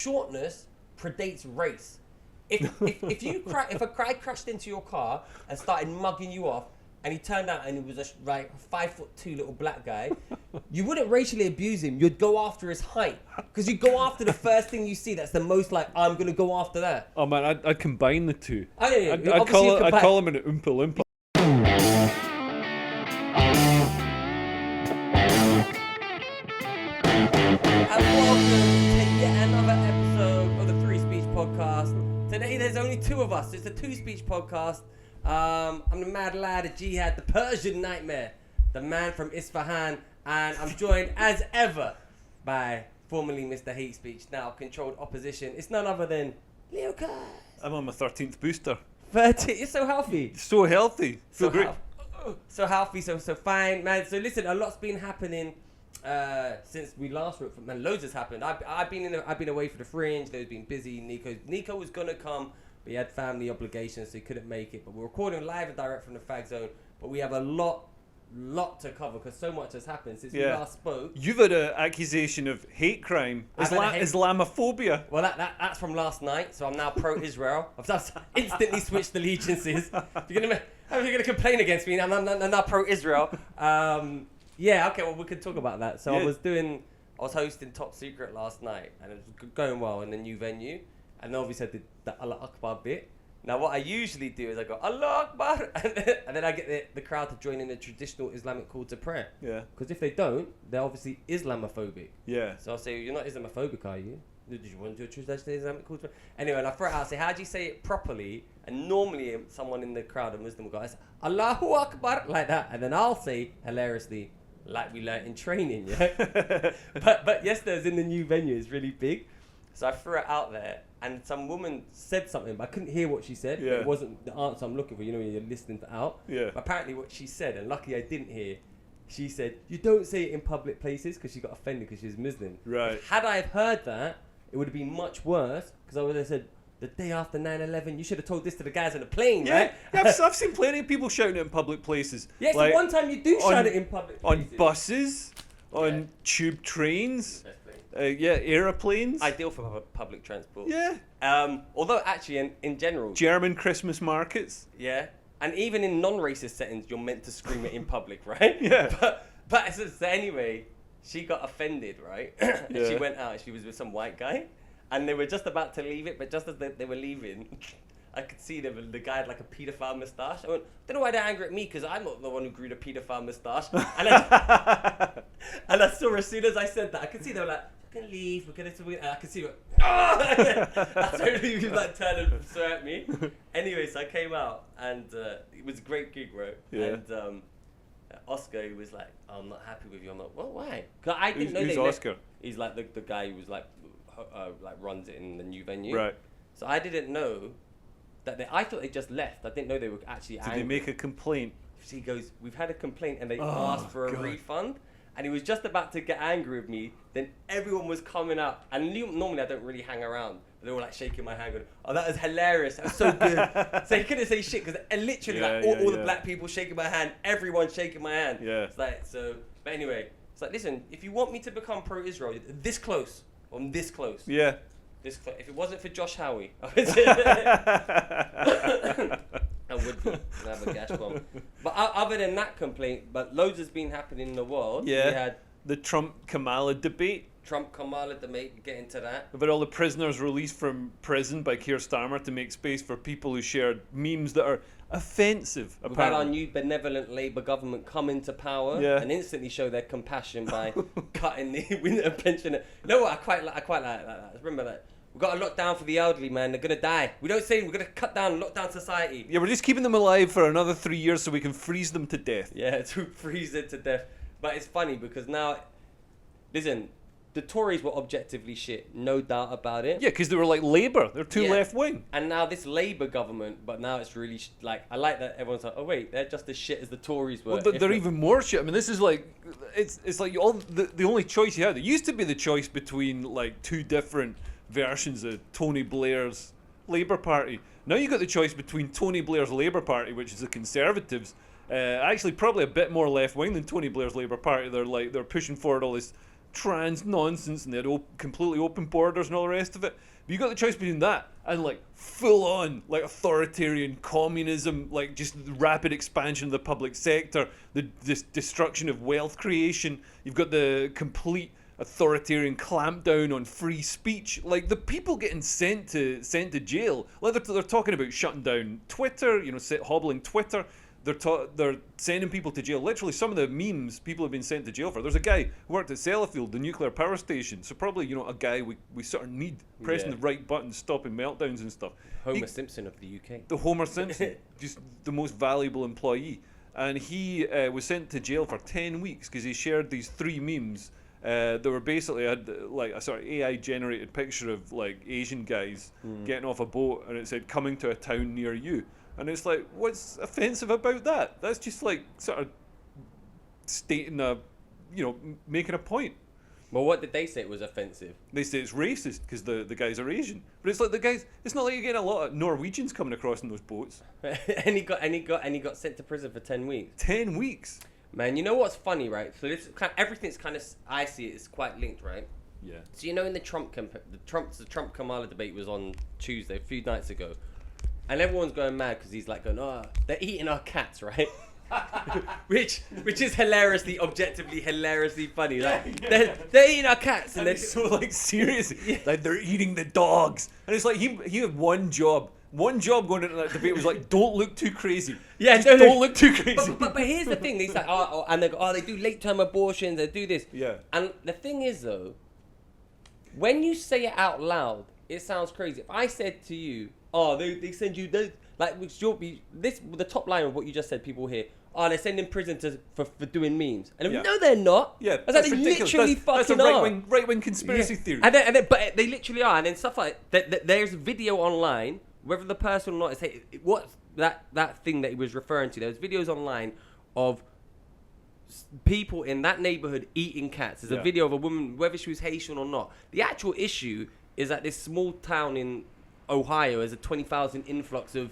shortness predates race. If a guy crashed into your car and started mugging you off, and he turned out and he was a 5'2" little black guy, you wouldn't racially abuse him. You'd go after his height, because you go after the first thing you see. That's the most like, I'm gonna go after that. Oh man, I'd combine the two. Oh, yeah. I'd call him an Oompa Loompa. And welcome to yet another episode of the Free Speech Podcast. Today there's only two of us. It's a two-speech podcast. I'm the mad lad of Jihad, the Persian nightmare, the man from Isfahan, and I'm joined as ever by formerly Mr. Hate Speech, now controlled opposition. It's none other than Leo Kaz. I'm on my 13th booster. 30. You're so healthy. So healthy. So great. So healthy, so fine, man. So listen, a lot's been happening since we last wrote. Man, loads has happened. I've been away for the Fringe. They've been busy. Nico was gonna come, but he had family obligations, so he couldn't make it. But we're recording live and direct from the Fag Zone. But we have a lot to cover because so much has happened since we last spoke. You've had an accusation of hate crime, Islamophobia. Well, that's from last night. So I'm now pro-Israel. I've instantly switched allegiances. If you're gonna complain against me, I'm now pro-Israel. Yeah, okay, well, we could talk about that. So I was hosting Top Secret last night, and it was going well in the new venue. And obviously I did the Allah Akbar bit. Now, what I usually do is I go, Allah Akbar, and then I get the crowd to join in the traditional Islamic call to prayer. Yeah. Because if they don't, they're obviously Islamophobic. Yeah. So I'll say, you're not Islamophobic, are you? Did you want to do a traditional Islamic call to prayer? Anyway, and I throw it out, I say, how do you say it properly? And normally someone in the crowd, a Muslim, will go, I say, Allahu Akbar, like that. And then I'll say, hilariously, like we learnt in training, yeah? but yesterday I was in the new venue, it's really big. So I threw it out there, and some woman said something, but I couldn't hear what she said. Yeah. It wasn't the answer I'm looking for, you know, when you're listening out. Yeah. But apparently what she said, and lucky I didn't hear, she said, you don't say it in public places, because she got offended because she was Muslim. Right. Had I have heard that, it would have been much worse, because I would have said, the day after 9/11, you should have told this to the guys on the plane, right? Yeah, I've seen plenty of people shouting it in public places. Yeah, like, so one time you do shout it in public places. On buses, on tube trains, aeroplanes. Ideal for public transport. Yeah. Although actually, in general, German Christmas markets. yeah, and even in non-racist settings, you're meant to scream it in public, right? Yeah. But so anyway, she got offended, right? And she went out. She was with some white guy, and they were just about to leave it. But just as they were leaving, I could see the guy had like a paedophile moustache. I went, don't know why they're angry at me, because I'm not the one who grew the paedophile moustache. And I saw as soon as I said that, I could see they were like, we're gonna leave, I could see what. I totally was like turning and swear at me. Anyway, so I came out, and it was a great gig, right? Yeah. And Oscar, he was like, I'm not happy with you. I'm like, well, why? Because I didn't know who's Oscar? He's like the guy who was like runs it in the new venue. Right. So I didn't know that I thought they just left. I didn't know they were actually angry. Did they make a complaint? He goes, we've had a complaint, and they asked for a refund. And he was just about to get angry with me. Then everyone was coming up. And normally I don't really hang around. But they were like shaking my hand going, oh, that was hilarious. That was so good. So he couldn't say shit, because literally all the black people shaking my hand. Everyone shaking my hand. Yeah. It's like, so, but anyway, it's like, listen, if you want me to become pro-Israel, this close, I'm this close. Yeah. If it wasn't for Josh Howie, I would be. I'd have a gas bomb. But other than that complaint, but loads has been happening in the world. Yeah. We had the Trump-Kamala debate. Trump-Kamala debate, get into that. About all the prisoners released from prison by Keir Starmer to make space for people who shared memes that are offensive, We've apparently. had our new benevolent Labour government come into power and instantly show their compassion by cutting the winter pension. You know what? I quite like that. Remember that. We've got to lock down for the elderly, man. They're going to die. We don't say we're going to cut down and lock down society. Yeah, we're just keeping them alive for another 3 years so we can freeze them to death. Yeah, to freeze it to death. But it's funny because now, listen, the Tories were objectively shit, no doubt about it. Yeah, because they were like Labour. They're too left-wing. And now this Labour government, but now it's really, I like that everyone's like, oh wait, they're just as shit as the Tories were. Well, they're even more shit. I mean, this is like, it's like the only choice you had. It used to be the choice between like two different versions of Tony Blair's Labour Party. Now you got the choice between Tony Blair's Labour Party, which is the Conservatives, actually probably a bit more left-wing than Tony Blair's Labour Party. They're pushing forward all this trans nonsense, and they had completely open borders and all the rest of it. But you got the choice between that and like full on like authoritarian communism, like just rapid expansion of the public sector, the destruction of wealth creation. You've got the complete authoritarian clampdown on free speech. Like the people getting sent to jail. Like they're talking about shutting down Twitter, hobbling Twitter. They're sending people to jail. Literally, some of the memes people have been sent to jail for. There's a guy who worked at Sellafield, the nuclear power station. So probably, a guy we sort of need pressing the right buttons, stopping meltdowns and stuff. Homer Simpson of the UK. The Homer Simpson, just the most valuable employee. And he was sent to jail for 10 weeks because he shared these 3 memes that were basically had like a sort of AI generated picture of like Asian guys getting off a boat, and it said coming to a town near you. And it's like, what's offensive about that? That's just like sort of stating making a point. Well, what did they say it was offensive? They say it's racist because the guys are Asian. But it's like it's not like you're getting a lot of Norwegians coming across in those boats. and he got sent to prison for 10 weeks. 10 weeks. Man, you know what's funny, right? So everything's kind of, I see it, it's quite linked, right? Yeah. So in the Trump Trump Kamala debate was on Tuesday, a few nights ago. And everyone's going mad because he's like going, they're eating our cats, right? which is objectively hilariously funny. Like they're eating our cats, and they're so like serious. Like they're eating the dogs, and it's like he had one job going into that debate was like, don't look too crazy. Yeah, don't look too crazy. But here's the thing: he's like, and they go, they do late term abortions, they do this. Yeah. And the thing is though, when you say it out loud, it sounds crazy. If I said to you, they send you those, like, the top line of what you just said, people hear, they're sending prison for doing memes. And no, they're not. Yeah, that's like literally that's a right-wing conspiracy theory. And then, but they literally are. And then stuff like that, there's a video online, whether the person or not is, what's that thing that he was referring to? There's videos online of people in that neighborhood eating cats. There's a video of a woman, whether she was Haitian or not. The actual issue is that this small town in Ohio has a 20,000 influx of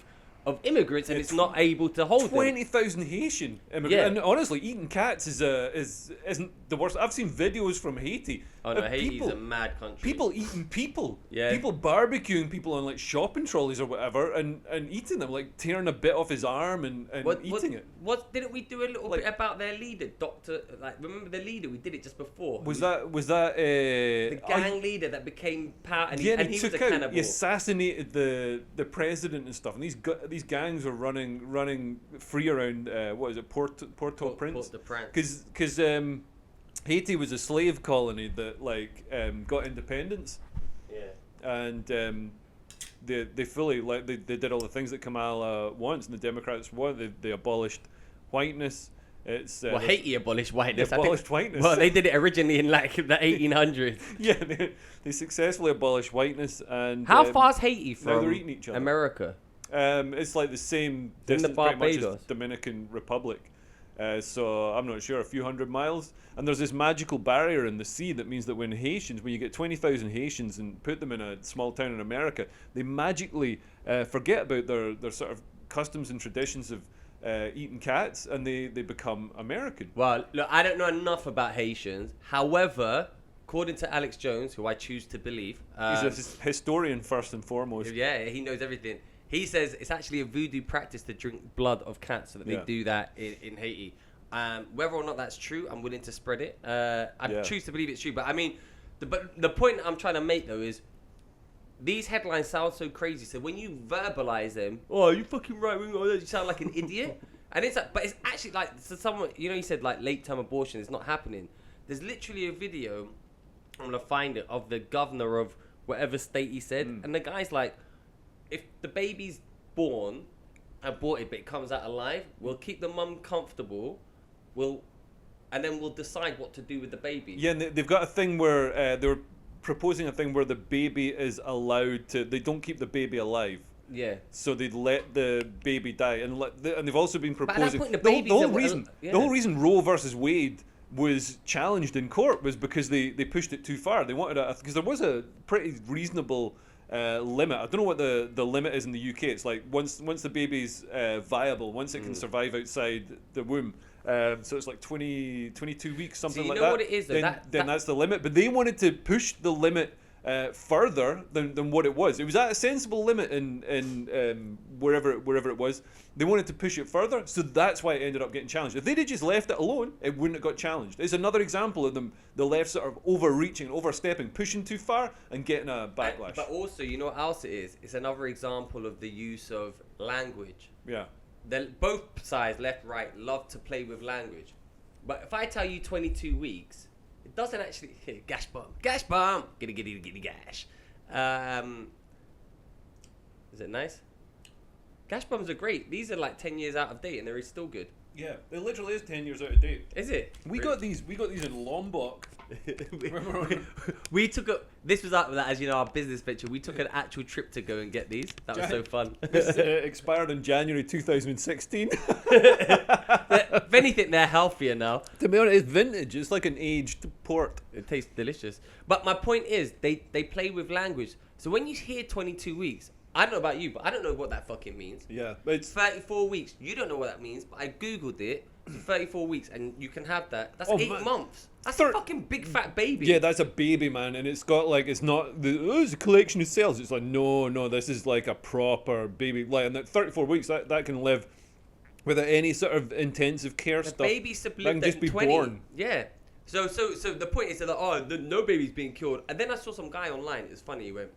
immigrants, and it's not able to hold 20,000 Haitian immigrants. Yeah. And honestly, eating cats isn't the worst. I've seen videos from Haiti. Oh no, Haiti's a mad country. People eating people. Yeah. People barbecuing people on like shopping trolleys or whatever, and eating them, like tearing a bit off his arm and eating it. Didn't we do a little bit about their leader, Doctor? Like, remember the leader? We did it just before. Was that the gang leader that became power? And he was a cannibal. He assassinated the president and stuff. And these gangs were running free around Port-au-Prince. Because Haiti was a slave colony that got independence. Yeah. And they fully they did all the things that Kamala wants, and the Democrats want. They abolished whiteness. Haiti abolished whiteness. They abolished whiteness. Well, they did it originally in like the 1800s. Yeah, they successfully abolished whiteness. And how far is Haiti from now they're eating each other. America? It's like the same distance pretty much as Dominican Republic. So I'm not sure, a few hundred miles. And there's this magical barrier in the sea that means that when you get 20,000 Haitians and put them in a small town in America, they magically forget about their sort of customs and traditions of eating cats, and they become American. Well, look, I don't know enough about Haitians. However, according to Alex Jones, who I choose to believe... he's a historian first and foremost. Yeah, he knows everything. He says it's actually a voodoo practice to drink blood of cats, so that they do that in Haiti. Whether or not that's true, I'm willing to spread it. I choose to believe it's true. But I mean, the point I'm trying to make, though, is these headlines sound so crazy. So when you verbalize them, you fucking right wing, you sound like an idiot. And it's like, but it's actually like, so someone, you said like late term abortion is not happening. There's literally a video, I'm going to find it, of the governor of whatever state he said. And the guy's like, if the baby's born, aborted, but it comes out alive, we'll keep the mum comfortable, and then we'll decide what to do with the baby. Yeah, and they've got a thing where they're proposing a thing where the baby is allowed to, they don't keep the baby alive. Yeah. So they'd let the baby die, and they've also been proposing. But at that the point, whole reason Roe versus Wade was challenged in court was because they pushed it too far. They wanted because there was a pretty reasonable limit. I don't know what the limit is in the UK. It's like once the baby's viable, once it can survive outside the womb, So it's like 22 weeks, something So like you know that. what it is, though? Then that's the limit. But they wanted to push the limit further than what it was. It was at a sensible limit in wherever it was. They wanted to push it further, so that's why it ended up getting challenged. If they'd have just left it alone, it wouldn't have got challenged. It's another example of the left sort of overreaching, overstepping, pushing too far, and getting a backlash. But also, you know what else it is? It's another example of the use of language. Yeah. Both sides, left, right, love to play with language. But if I tell you 22 weeks, it doesn't actually... Gash bomb, giddy gash. Is it nice? Gash bombs are great. These are like 10 years out of date and they're still good. Yeah, it literally is 10 years out of date. Is it? We got these in Lombok. We took a... This was as you know, our business venture. We took an actual trip to go and get these. That was so fun. This expired in January 2016. If anything, they're healthier now. To be honest, it's vintage. It's like an aged port. It tastes delicious. But my point is, they play with language. So when you hear 22 weeks, I don't know about you, but I don't know what that fucking means. Yeah, but it's 34 weeks. You don't know what that means, but I googled it. 34 weeks, and you can have that. That's 8 months. That's a fucking big fat baby. Yeah, that's a baby, man, and it's got like it's not it's a collection of cells. It's like no, this is like a proper baby. Like, and at 34 weeks, that can live without any sort of intensive care the stuff. Baby that can lived just at be 20. born. Yeah. So the point is that no baby's being killed. And then I saw some guy online. It's funny. He went,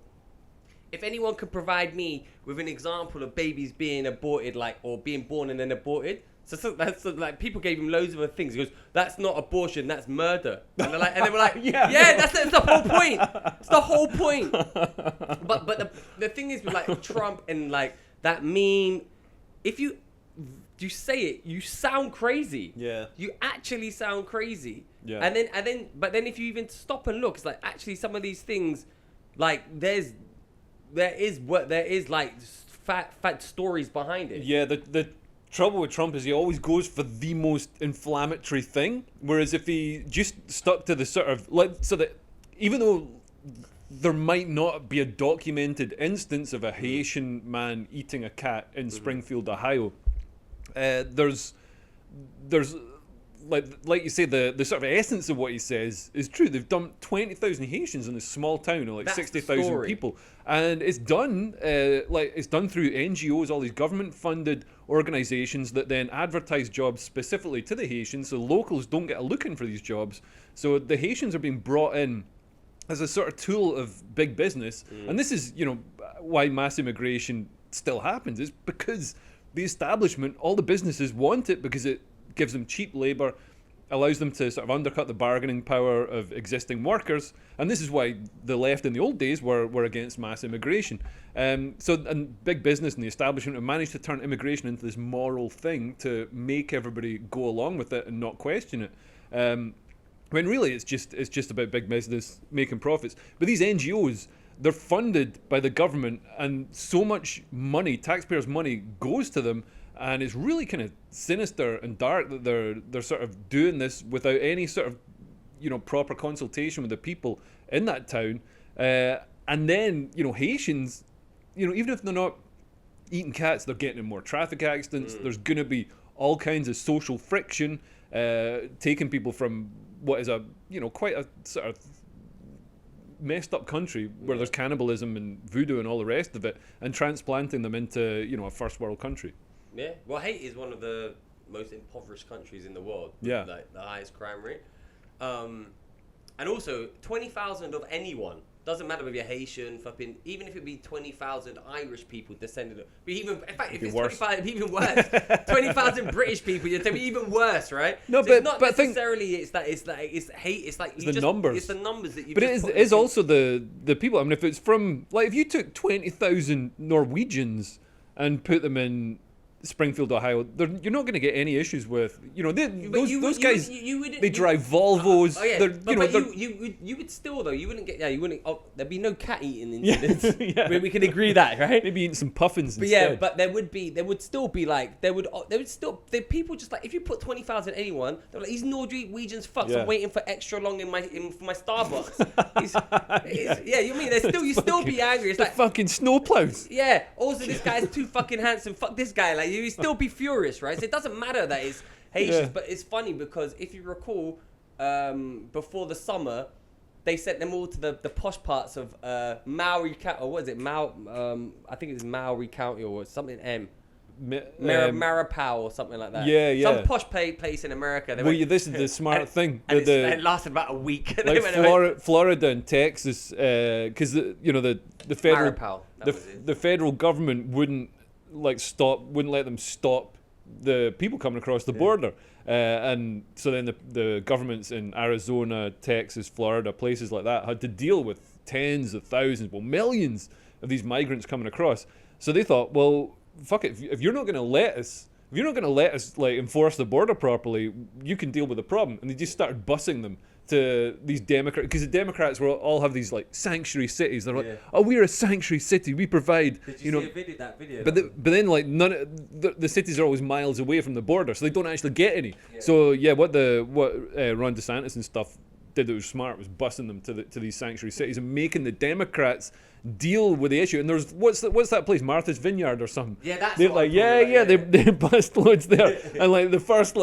if anyone could provide me with an example of babies being aborted, like, or being born and then aborted. So that's like people gave him loads of things. He goes, that's not abortion, that's murder. And they were like, yeah, that's the whole point. It's the whole point. But the thing is with like Trump and like that meme, if you say it, you sound crazy. Yeah. You actually sound crazy. Yeah. But then if you even stop and look, it's like actually some of these things, like there is like fat stories behind it. Yeah, the trouble with Trump is he always goes for the most inflammatory thing, whereas if he just stuck to the sort of like, so that even though there might not be a documented instance of a Haitian man eating a cat in Springfield, Ohio, there's like you say, the sort of essence of what he says is true. They've dumped 20,000 Haitians in this small town of like 60,000 people, and it's done it's done through NGOs, all these government-funded organizations that then advertise jobs specifically to the Haitians, so locals don't get a look in for these jobs. So the Haitians are being brought in as a sort of tool of big business, and this is why mass immigration still happens. It's because the establishment, all the businesses want it because it gives them cheap labour, allows them to sort of undercut the bargaining power of existing workers, and this is why the left in the old days were against mass immigration. And big business and the establishment have managed to turn immigration into this moral thing to make everybody go along with it and not question it. When really it's just about big business making profits. But these NGOs, they're funded by the government, and so much money, taxpayers' money, goes to them. And it's really kind of sinister and dark that they're sort of doing this without any sort of proper consultation with the people in that town. And then Haitians, even if they're not eating cats, they're getting in more traffic accidents. There's going to be all kinds of social friction, taking people from what is a quite a sort of messed up country where there's cannibalism and voodoo and all the rest of it, and transplanting them into a first world country. Yeah, well, Haiti is one of the most impoverished countries in the world. Yeah. Like the highest crime rate. And also, 20,000 of anyone, doesn't matter whether you're Haitian, fucking, even if it be 20,000 Irish people descended of, but even, in fact, if it's 25, even worse, 20,000 British people, you'd say even worse, right? No, so but it's not but necessarily, it's hate, it's like, the numbers. It's the numbers that you But it is also the people. I mean, if it's from, like, if you took 20,000 Norwegians and put them in Springfield, Ohio, you're not going to get any issues with those guys. They drive Volvos. Oh yeah, you would still though. You wouldn't get there'd be no cat eating incidents. Yeah. We can agree that, right? Maybe eating some puffins but instead. Yeah, but there would still be like people just like if you put 20,000 anyone, they're like these Norwegians fucks. Yeah. I'm waiting for extra long for my Starbucks. You mean you still be angry. It's like fucking snowplows. Yeah. Also, this guy's too fucking handsome. Fuck this guy. Like you still be furious, right? So it doesn't matter that Haitians. But it's funny because if you recall, before the summer, they sent them all to the posh parts of Maori County, or what is it? I think it's Maori County or something Maripau or something like that. Yeah. Some posh place in America. This is the smart thing. And it lasted about a week. Like Florida and Texas, because the federal Maripau, the federal government wouldn't let them stop the people coming across the border. And so then the governments in Arizona, Texas, Florida, places like that had to deal with tens of thousands, millions of these migrants coming across. So they thought, well, fuck it, if you're not going to let us like enforce the border properly, you can deal with the problem. And they just started busing them to these Democrats, because the Democrats will all have these like sanctuary cities. They're like, oh, we're a sanctuary city. We provide. Did you see that video? But then like none of the cities are always miles away from the border, so they don't actually get any. Yeah. So what Ron DeSantis and stuff did that was smart was busing them to these sanctuary cities and making the Democrats deal with the issue. And there's what's that place, Martha's Vineyard or something? Yeah, that's they're like they bust loads there. And like the first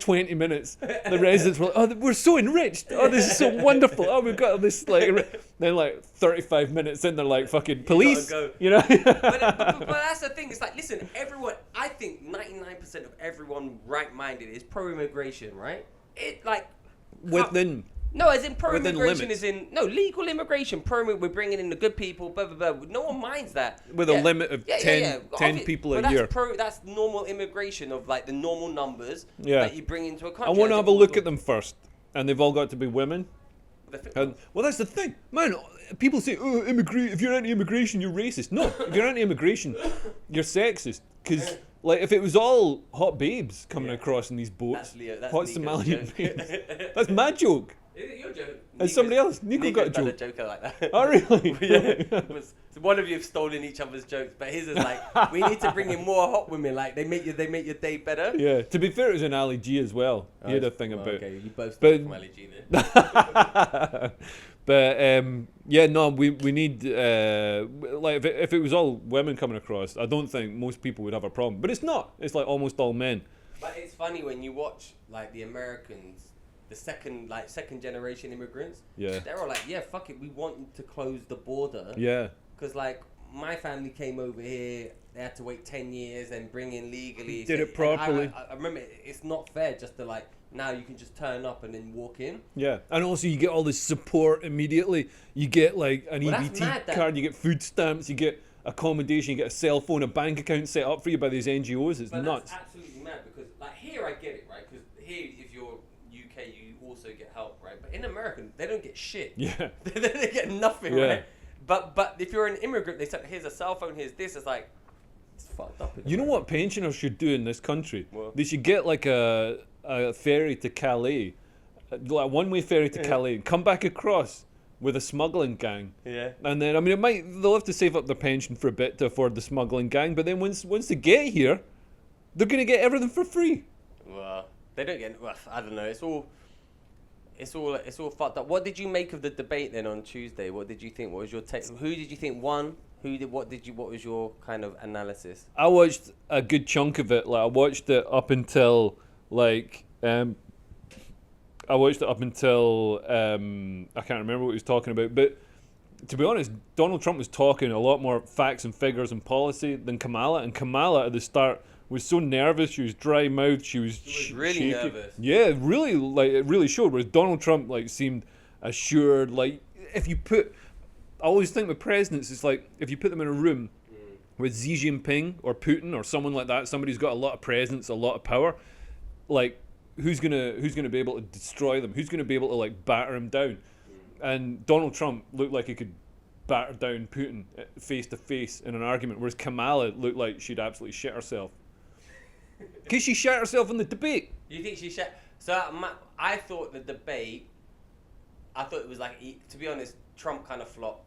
20 minutes, the residents were like, oh, we're so enriched. Oh, this is so wonderful. Oh, we've got this like. Then like 35 minutes in, they're like fucking police. You know. but that's the thing. It's like, listen, everyone. I think 99% of everyone right-minded is pro-immigration, right? It like within. No, as in pro-immigration is in... No, legal immigration. We're bringing in the good people, blah, blah, blah. No one minds that. With a limit of 10 people a year. That's normal immigration of, like, the normal numbers that you bring into a country. I want to have a look at them first. And they've all got to be women. Well, that's the thing. Man, people say, oh, if you're anti-immigration, you're racist. No, if you're anti-immigration, you're sexist. Because... Like, if it was all hot babes coming across in these boats, hot Somalian babes, that's my joke. Your joke. And somebody else, Nico got a joke. A joker like that. Oh, really? So one of you have stolen each other's jokes, but his is like, we need to bring in more hot women. Like, they make your day better. Yeah. To be fair, it was an Ali G as well. He had a thing about. Okay, you both stole from Ali G then. But we need like if it was all women coming across, I don't think most people would have a problem. But it's not. It's like almost all men. But it's funny when you watch like the Americans, the second generation immigrants. Yeah. They're all like, yeah, fuck it, we want to close the border. Yeah. Because like my family came over here, they had to wait 10 years and bring in legally. Did it properly. I remember it's not fair just to like. Now you can just turn up and then walk in. Yeah, and also you get all this support immediately. You get like an EBT card, you get food stamps, you get accommodation, you get a cell phone, a bank account set up for you by these NGOs. It's nuts. That's absolutely mad because like here I get it, right? Because here if you're UK you also get help, right? But in America they don't get shit. Yeah. They get nothing, right? But if you're an immigrant, they say here's a cell phone, here's this. It's like it's fucked up. You know what pensioners should do in this country? What? They should get like a ferry to Calais, like a one-way ferry to Calais, and come back across with a smuggling gang. Yeah. And then they'll have to save up their pension for a bit to afford the smuggling gang, but then once they get here, they're gonna get everything for free. Well, they don't get. Well, I don't know. It's all fucked up. What did you make of the debate then on Tuesday? What did you think? What was your take? Who did you think won? What was your kind of analysis? I watched a good chunk of it. Like I watched it up until I can't remember what he was talking about, but to be honest, Donald Trump was talking a lot more facts and figures and policy than Kamala, and Kamala at the start was so nervous, she was dry-mouthed, she was really shaky. nervous. Yeah, really, like it really showed, whereas Donald Trump like seemed assured. Like I always think with presidents, it's like if you put them in a room with Xi Jinping or Putin or someone like that, somebody who's got a lot of presence, a lot of power, like who's gonna be able to destroy them? Who's gonna be able to like batter him down? And Donald Trump looked like he could batter down Putin face to face in an argument, whereas Kamala looked like she'd absolutely shit herself. Because she shit herself in the debate. You think she shit? So I thought the debate. I thought it was like, to be honest, Trump kind of flopped.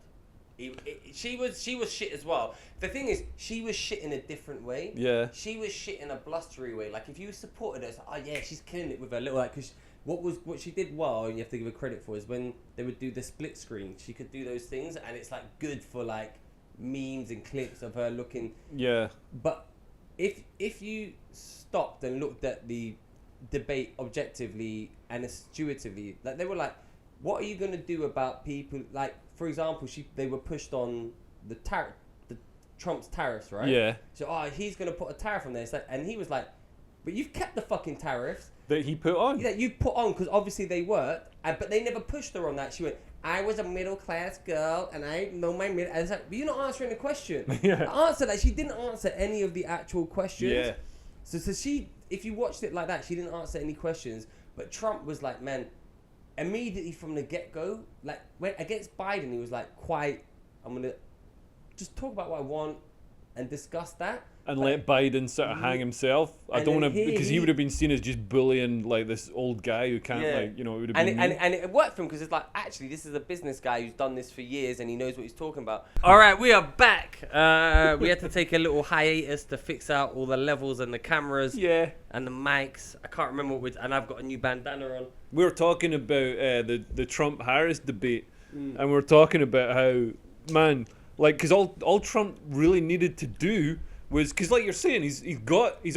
She was shit as well. The thing is, she was shit in a different way. Yeah. She was shit in a blustery way. Like if you supported her, it's like, oh yeah, she's killing it with her little like. Cause what she did well, and you have to give her credit for, is when they would do the split screen. She could do those things, and it's like good for like memes and clips of her looking. Yeah. But if you stopped and looked at the debate objectively and intuitively. Like they were like, what are you gonna do about people? Like, for example, they were pushed on the Trump's tariffs, right? Yeah. So he's gonna put a tariff on there. It's like, and he was like, but you've kept the fucking tariffs that he put on. Yeah, you put on because obviously they worked, but they never pushed her on that. She went, I was a middle class girl and I know my middle. I was like, but you're not answering the question. Yeah. The answer that she didn't answer any of the actual questions. Yeah. So she, if you watched it like that, she didn't answer any questions. But Trump was like, man, immediately from the get go, like when against Biden, he was like, I'm gonna just talk about what I want and discuss that. And let Biden sort of hang himself. I don't want to, because he would have been seen as just bullying like this old guy who can't it would have been. And it worked for him because it's like, actually, this is a business guy who's done this for years and he knows what he's talking about. All right, we are back. We had to take a little hiatus to fix out all the levels and the cameras. Yeah. And the mics. I can't remember and I've got a new bandana on. We were talking about the Trump-Harris debate, and we were talking about how, man, like, because all Trump really needed to do was, because like you're saying, he's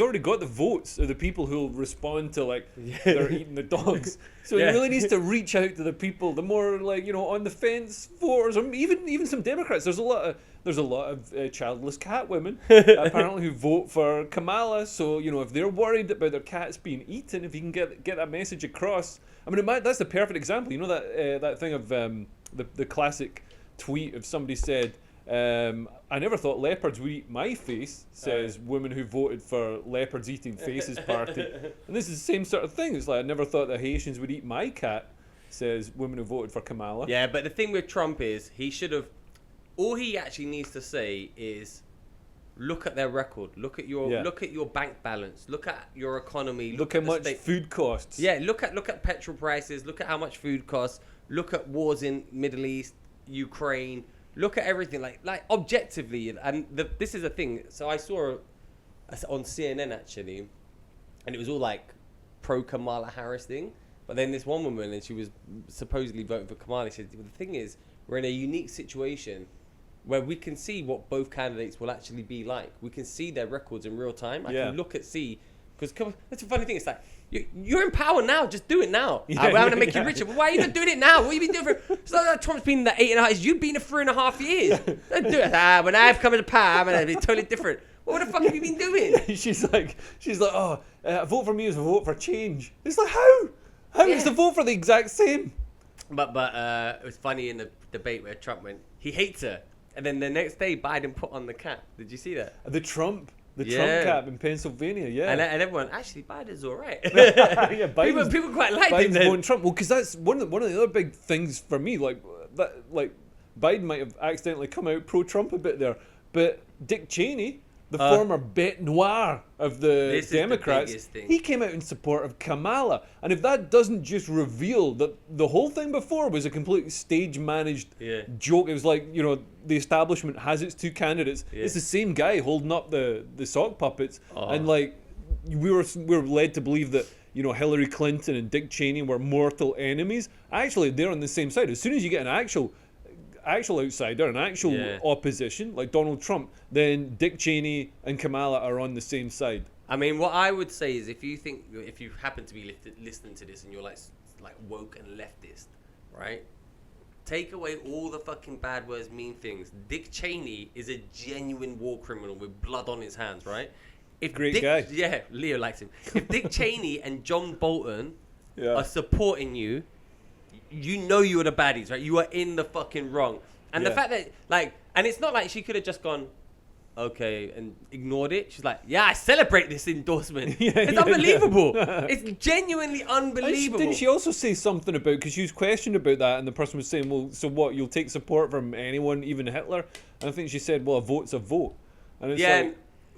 already got the votes of the people who'll respond to like they're eating the dogs. So he really needs to reach out to the people, the more like on the fence voters, or even some Democrats. There's a lot of childless cat women apparently who vote for Kamala. So if they're worried about their cats being eaten, if you can get that message across, I mean that's the perfect example. You know that thing of the classic tweet of somebody said, I never thought leopards would eat my face, says woman who voted for leopards eating faces party. And this is the same sort of thing. It's like, I never thought the Haitians would eat my cat, says woman who voted for Kamala. Yeah, but the thing with Trump is all he actually needs to say is, look at their record, look at your bank balance, look at your economy, look how much food costs. Yeah, look at petrol prices, look at how much food costs, look at wars in Middle East, Ukraine. Look at everything, like objectively, and this is a thing. So I saw on CNN actually, and it was all like pro Kamala Harris thing. But then this one woman, and she was supposedly voting for Kamala. She said, the thing is, we're in a unique situation where we can see what both candidates will actually be like. We can see their records in real time. I can look at because that's a funny thing. It's like, you're in power now. Just do it now. I'm going to make you richer. But why are you not doing it now? What have you been doing for? It's like that Trump's been in the 8.5 years. You've been in 3.5 years. Don't do it. When I've come into power, I'm going to be totally different. What the fuck have you been doing? She's like, a vote for me is a vote for change. It's like, how? How is the vote for the exact same? But it was funny in the debate where Trump went, he hates her. And then the next day, Biden put on the cap. Did you see that? The Trump cap in Pennsylvania, and everyone, actually, Biden's all right. Yeah, people quite like him. Biden's voting Trump. Well, because that's one of the other big things for me. Like Biden might have accidentally come out pro-Trump a bit there, but Dick Cheney, the former bête noire of the Democrats, he came out in support of Kamala. And if that doesn't just reveal that the whole thing before was a complete stage-managed joke, it was like, the establishment has its two candidates. It's the same guy holding up the sock puppets. And like, we were led to believe that, Hillary Clinton and Dick Cheney were mortal enemies. Actually, they're on the same side. As soon as you get an actual outsider, an actual opposition, like Donald Trump, then Dick Cheney and Kamala are on the same side. I mean, what I would say is if you happen to be listening to this and you're like woke and leftist, right? Take away all the fucking bad words, mean things. Dick Cheney is a genuine war criminal with blood on his hands, right? Great guy. Yeah, Leo likes him. If Dick Cheney and John Bolton are supporting you, you know you're the baddies, right? You are in the fucking wrong. And the fact that, and it's not like she could have just gone, okay, and ignored it. She's like, I celebrate this endorsement. It's unbelievable. It's genuinely unbelievable. Didn't she also say something about, because she was questioned about that, and the person was saying, well, so what, you'll take support from anyone, even Hitler? And I think she said, well, a vote's a vote. And it's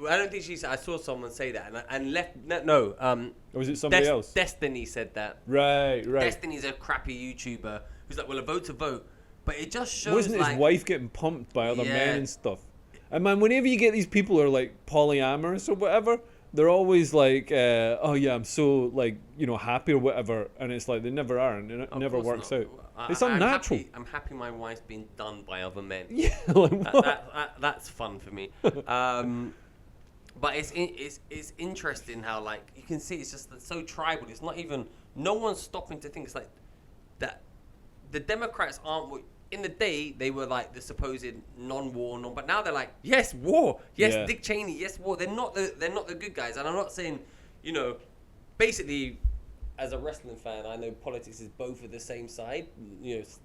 I don't think I saw someone say that, or was it somebody else? Destiny said that. Right. Destiny's a crappy YouTuber who's like, well, a vote's a vote. But it just shows, wasn't his wife getting pumped by other men and stuff? And man, whenever you get these people who are like polyamorous or whatever, they're always like, I'm so happy or whatever, and it's like they never are, and it never works out. It's unnatural. I'm happy my wife's being done by other men. Yeah, that's fun for me. But it's interesting how, like, you can see it's just so tribal. It's not even, no one's stopping to think. It's like that the Democrats aren't, in the day they were like the supposed non-war, but now they're like, yes, war, yes, Yeah. Dick Cheney, yes, war. They're not the good guys. And I'm not saying, basically, as a wrestling fan, I know politics is both of the same side,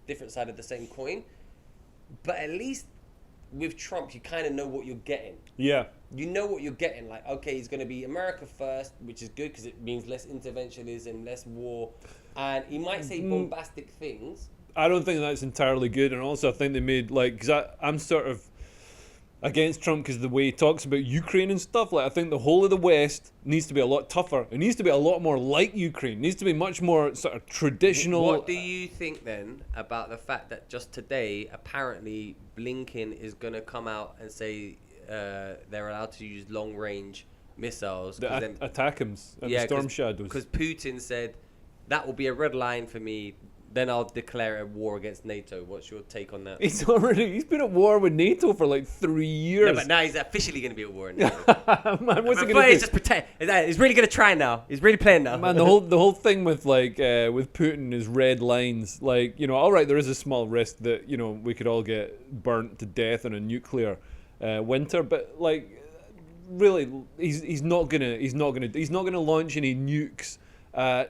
different side of the same coin. But at least with Trump, you kind of know what you're getting. Yeah. You know what you're getting. Like, okay, he's going to be America first, which is good because it means less interventionism, less war. And he might say bombastic things. I don't think that's entirely good. And also, I think they made, like, because I'm sort of against Trump because the way he talks about Ukraine and stuff. Like, I think the whole of the West needs to be a lot tougher. It needs to be a lot more like Ukraine. It needs to be much more sort of traditional. What do you think then about the fact that just today, apparently, Blinken is going to come out and say they're allowed to use long-range missiles? The ATACMS and the Storm Shadows. Because Putin said, that will be a red line for me. Then I'll declare a war against NATO. What's your take on that? He's been at war with NATO for like 3 years. No, but now he's officially going to be at war with NATO. Man, what's he going to do? He's just pretend. He's really going to try now. He's really playing now. Man, the whole thing with with Putin is red lines. Like, all right, there is a small risk that we could all get burnt to death in a nuclear winter, but like, really, he's not gonna launch any nukes. I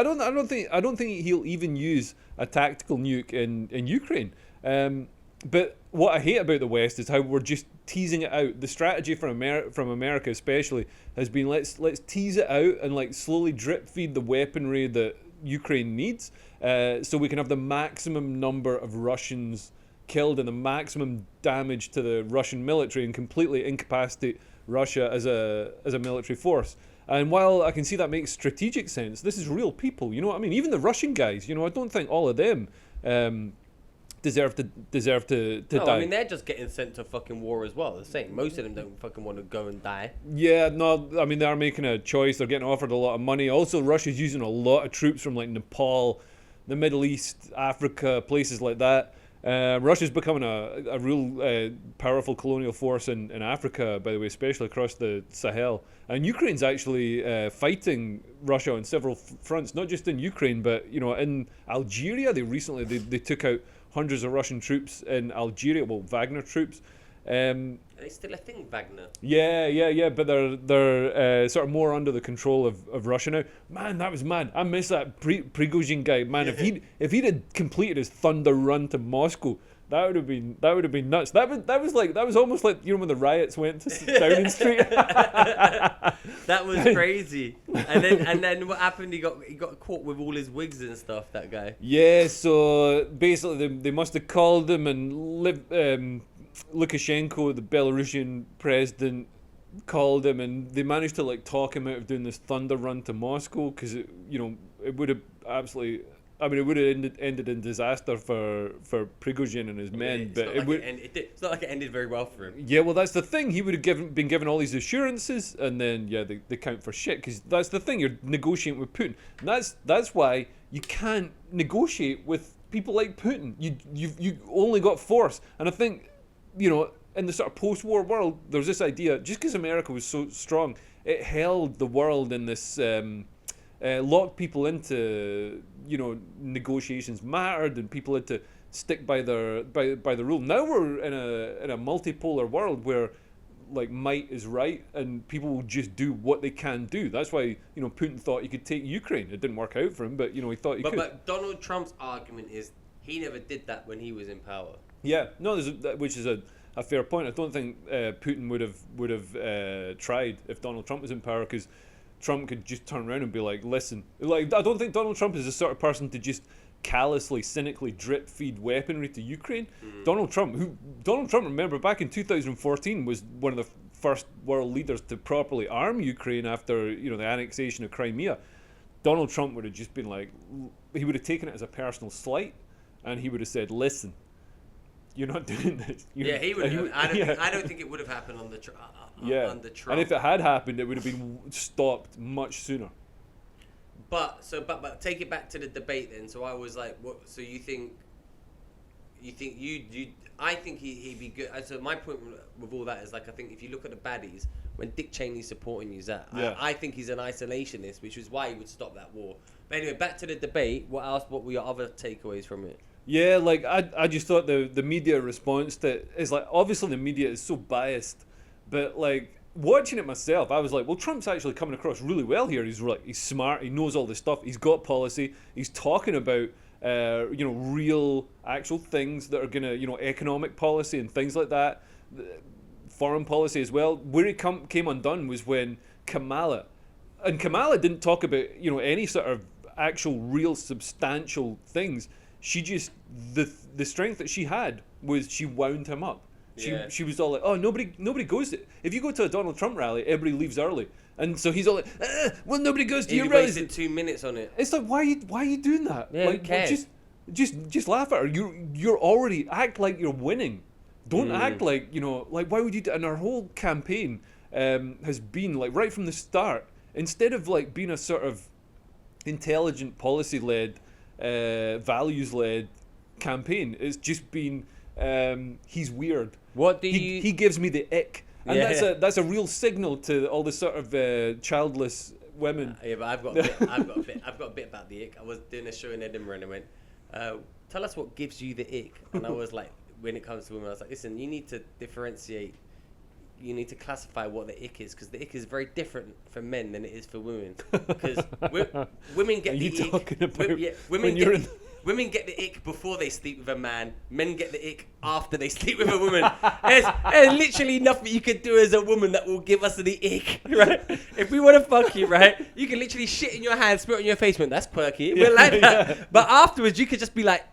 don't think he'll even use a tactical nuke in Ukraine. But what I hate about the West is how we're just teasing it out. The strategy from America especially has been let's tease it out and like slowly drip feed the weaponry that Ukraine needs, so we can have the maximum number of Russians killed and the maximum damage to the Russian military and completely incapacitate Russia as a military force. And while I can see that makes strategic sense, this is real people. You know what I mean? Even the Russian guys. I don't think all of them deserve to die. I mean, they're just getting sent to fucking war as well. The same. Most of them don't fucking want to go and die. Yeah, no. I mean, they are making a choice. They're getting offered a lot of money. Also, Russia's using a lot of troops from like Nepal, the Middle East, Africa, places like that. Russia's becoming a real powerful colonial force in Africa, by the way, especially across the Sahel. And Ukraine's actually fighting Russia on several fronts, not just in Ukraine, but in Algeria. They took out hundreds of Russian troops in Algeria, well, Wagner troops. Are they still a thing, Wagner? Yeah, but they're sort of more under the control of Russia now. Man, that was mad. I miss that Prigozhin guy. Man, if he'd had completed his thunder run to Moscow, that would have been nuts. That was almost like when the riots went to Downing Street. That was crazy. And then what happened? He got caught with all his wigs and stuff. That guy. Yeah. So basically, they must have called him and Lukashenko, the Belarusian president, called him, and they managed to like talk him out of doing this thunder run to Moscow because it would have absolutely. I mean, it would have ended in disaster for Prigozhin and his men. But it's not like it ended very well for him. Yeah, well, that's the thing. He would have been given all these assurances, and then they count for shit because that's the thing. You're negotiating with Putin, and that's why you can't negotiate with people like Putin. You only got force, and I think. In the sort of post-war world, there's this idea, just because America was so strong, it held the world in this, locked people into, negotiations mattered and people had to stick by the rule. Now we're in a multipolar world where, like, might is right and people will just do what they can do. That's why, Putin thought he could take Ukraine. It didn't work out for him, but, he thought he could. But Donald Trump's argument is he never did that when he was in power. Yeah, no, which is a fair point. I don't think Putin would have tried if Donald Trump was in power, because Trump could just turn around and be like, listen, like, I don't think Donald Trump is the sort of person to just callously, cynically drip feed weaponry to Ukraine. Donald Trump, remember, back in 2014 was one of the first world leaders to properly arm Ukraine after the annexation of Crimea. Donald Trump would have just been like, he would have taken it as a personal slight, and he would have said, listen, you're not doing this. He would have. I don't think it would have happened on the under Trump. And if it had happened, it would have been stopped much sooner. But take it back to the debate then. So I was like, what? So you think you think you I think he'd be good. So my point with all that is like, I think if you look at the baddies, when Dick Cheney's supporting you, I think he's an isolationist, which is why he would stop that war. But anyway, back to the debate. What else? What were your other takeaways from it? Yeah, like I just thought the media response to is like, obviously the media is so biased, but like watching it myself, I was like, well, Trump's actually coming across really well here. He's smart, he knows all this stuff, he's got policy, he's talking about real actual things that are gonna, economic policy and things like that, foreign policy as well. Where he came undone was when Kamala didn't talk about any sort of actual real substantial things. She just the strength that she had was she wound him up. She was all like, oh, nobody goes to, if you go to a Donald Trump rally, everybody leaves early, and so he's all like, well, nobody goes to your rallies. He wasted 2 minutes on it. It's like, why are you doing that? Yeah, like, who cares? Just laugh at her. You're already, act like you're winning. Don't act like, like, why would you do? And our whole campaign has been like, right from the start, instead of like being a sort of intelligent, policy-led, values-led campaign, it's just been he's weird. What do you? He gives me the ick, and that's a real signal to all the sort of childless women. Yeah, but I've got a bit about the ick. I was doing a show in Edinburgh and I went, tell us what gives you the ick. And I was like, when it comes to women, I was like, listen, you need to differentiate. You need to classify what the ick is, because the ick is very different for men than it is for women. Because women get the ick. Talking about Women get the ick before they sleep with a man. Men get the ick after they sleep with a woman. There's literally nothing you can do as a woman that will give us the ick, right? If we want to fuck you, right, you can literally shit in your hand, spit on your face, man. That's quirky. We're like that. Yeah. But afterwards, you could just be like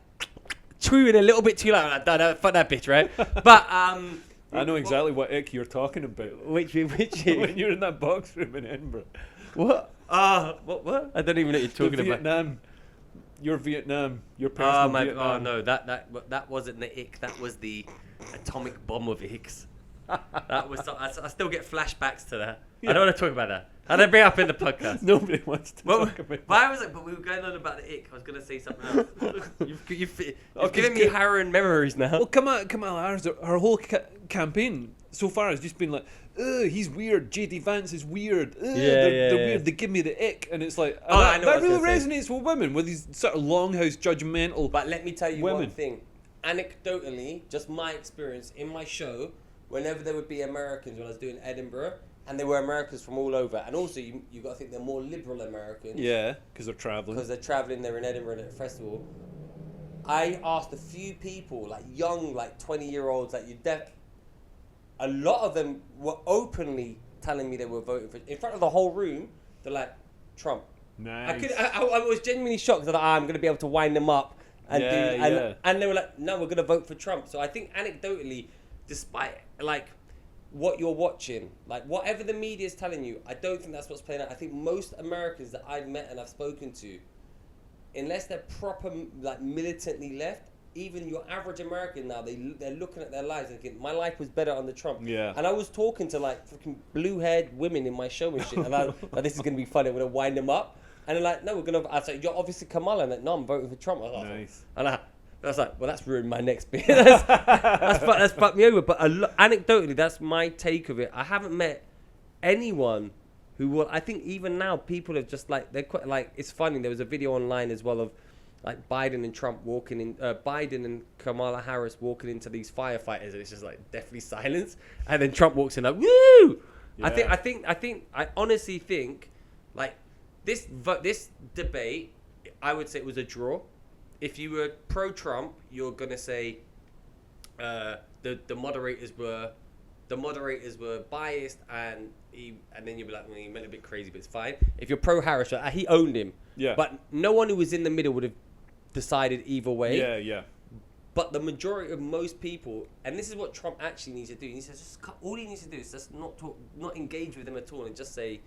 chewing a little bit too loud. Like, fuck that bitch, right? But I know exactly what ick you're talking about. Which when you're in that box room in Edinburgh. What? What? I don't even know what you're talking about. Vietnam. Your Vietnam, your personal Vietnam. Oh no, that wasn't the ick. That was the atomic bomb of icks. That was. I still get flashbacks to that. Yeah. I don't want to talk about that. I don't bring it up in the podcast. Nobody wants to talk about it. But I was like, but we were going on about the ick. I was going to say something else. You've given me harrowing memories now. Well, Kamala Harris, her whole campaign so far has just been like, he's weird. JD Vance is weird. They're weird. They give me the ick, and it's like, that really resonates with women, with these sort of longhouse judgmental. But let me tell you women. One thing. Anecdotally, just my experience in my show, whenever there would be Americans when I was doing Edinburgh, and there were Americans from all over, and also you got to think they're more liberal Americans. Yeah, because they're traveling. They're in Edinburgh at a festival. I asked a few people, like young, like 20-year-olds, like a lot of them were openly telling me they were voting for, in front of the whole room. They're like, Trump. Nice. I was genuinely shocked that I'm going to be able to wind them up and and they were like, no, we're going to vote for Trump. So I think anecdotally, despite like what you're watching, like whatever the media is telling you, I don't think that's what's playing out. I think most Americans that I've met and I've spoken to, unless they're proper like militantly left, even your average American now, they're looking at their lives and thinking, my life was better under Trump. Yeah. And I was talking to like freaking blue-haired women in my show and shit, and I was like, this is going to be fun, I'm going to wind them up. And they're like, no, we're going to, I was like, you're obviously Kamala. And like, no, I'm voting for Trump. I was like, nice. And I was like, well, that's ruined my next bit. that's fucked me over. But anecdotally, that's my take of it. I haven't met anyone who will, I think even now, people have just like, they're quite like, it's funny, there was a video online as well of like Biden and Trump walking in, Biden and Kamala Harris walking into these firefighters, and it's just like deathly silence. And then Trump walks in like, woo! Yeah. I honestly think like this debate, I would say it was a draw. If you were pro-Trump, you're gonna say the moderators were biased, and then you'd be like, well, he meant a bit crazy, but it's fine. If you're pro-Harris, he owned him. Yeah. But no one who was in the middle would have decided either way. Yeah, yeah. But the majority of most people, and this is what Trump actually needs to do. He says just all he needs to do is just not engage with them at all, and just say,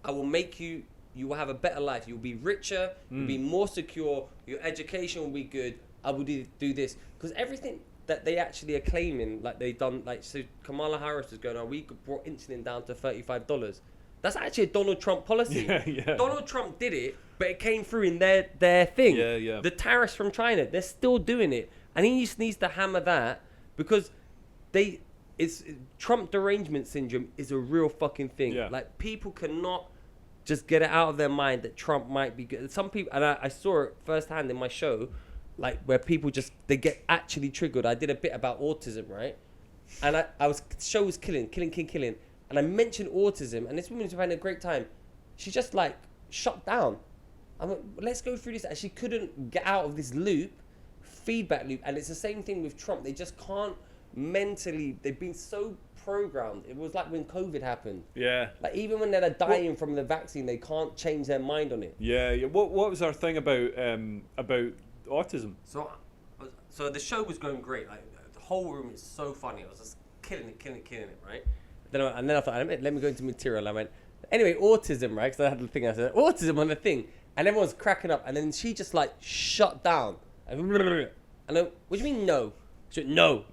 I will make you. You will have a better life. You'll be richer. You'll be more secure. Your education will be good. I will do this. Because everything that they actually are claiming, like they've done, like, so Kamala Harris was going, we brought insulin down to $35. That's actually a Donald Trump policy. Yeah. Donald Trump did it, but it came through in their thing. Yeah. The tariffs from China, they're still doing it. And he just needs to hammer that because Trump derangement syndrome is a real fucking thing. Yeah. Like, people cannot just get it out of their mind that Trump might be good. Some people, and I saw it firsthand in my show, like, where people they get actually triggered. I did a bit about autism, right? And the show was killing. And I mentioned autism, and this woman was having a great time. She just, like, shut down. I'm like, let's go through this. And she couldn't get out of this feedback loop. And it's the same thing with Trump. They just can't mentally, they've been so programmed. It was like when COVID happened. Yeah. Like, even when they're dying from the vaccine, they can't change their mind on it. Yeah. What was our thing about autism? So the show was going great. Like, the whole room is so funny. I was just killing it, right? And then I thought, let me go into material. I went, anyway, autism, right? Because I had the thing. I said, autism on the thing. And everyone's cracking up. And then she just, like, shut down. And I went, what do you mean no? She went, no.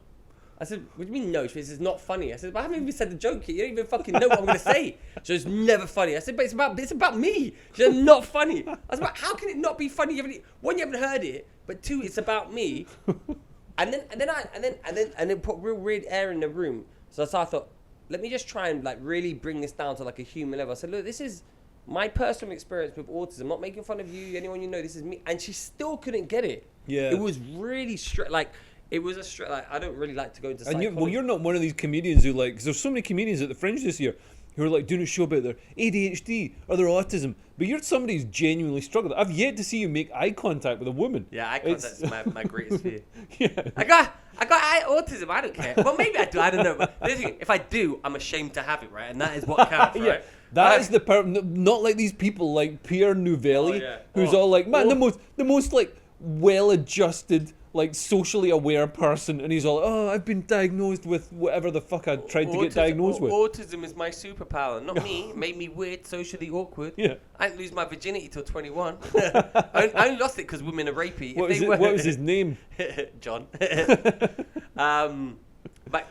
I said, what do you mean no? She says, it's not funny. I said, but I haven't even said the joke yet. You don't even fucking know what I'm going to say. She says, never funny. I said, but it's about me. She said, not funny. I was like, how can it not be funny? One, you haven't heard it, but two, it's about me. And then put real weird air in the room. So I thought, let me just try and, like, really bring this down to, like, a human level. I said, look, this is my personal experience with autism. I'm not making fun of you, anyone you know. This is me. And she still couldn't get it. Yeah. It was really it was I don't really like to go into psychology. And you're not one of these comedians who, like, because there's so many comedians at the Fringe this year who are, like, doing a show about their ADHD or their autism, but you're somebody who's genuinely struggled. I've yet to see you make eye contact with a woman. Yeah, eye contact is my greatest fear. Yeah. I got autism. I don't care. Well, maybe I do. I don't know. But if I do, I'm ashamed to have it, right? And that is what counts, right? Yeah. That is the not like these people like Pierre Nouvelli, who's all like, man, the most like well-adjusted, like, socially aware person, and he's all, oh, I've been diagnosed with whatever the fuck I tried to get diagnosed with. Autism is my superpower, not me. It made me weird, socially awkward. Yeah. I didn't lose my virginity till 21. I only lost it because women are rapey. What was his name? John. But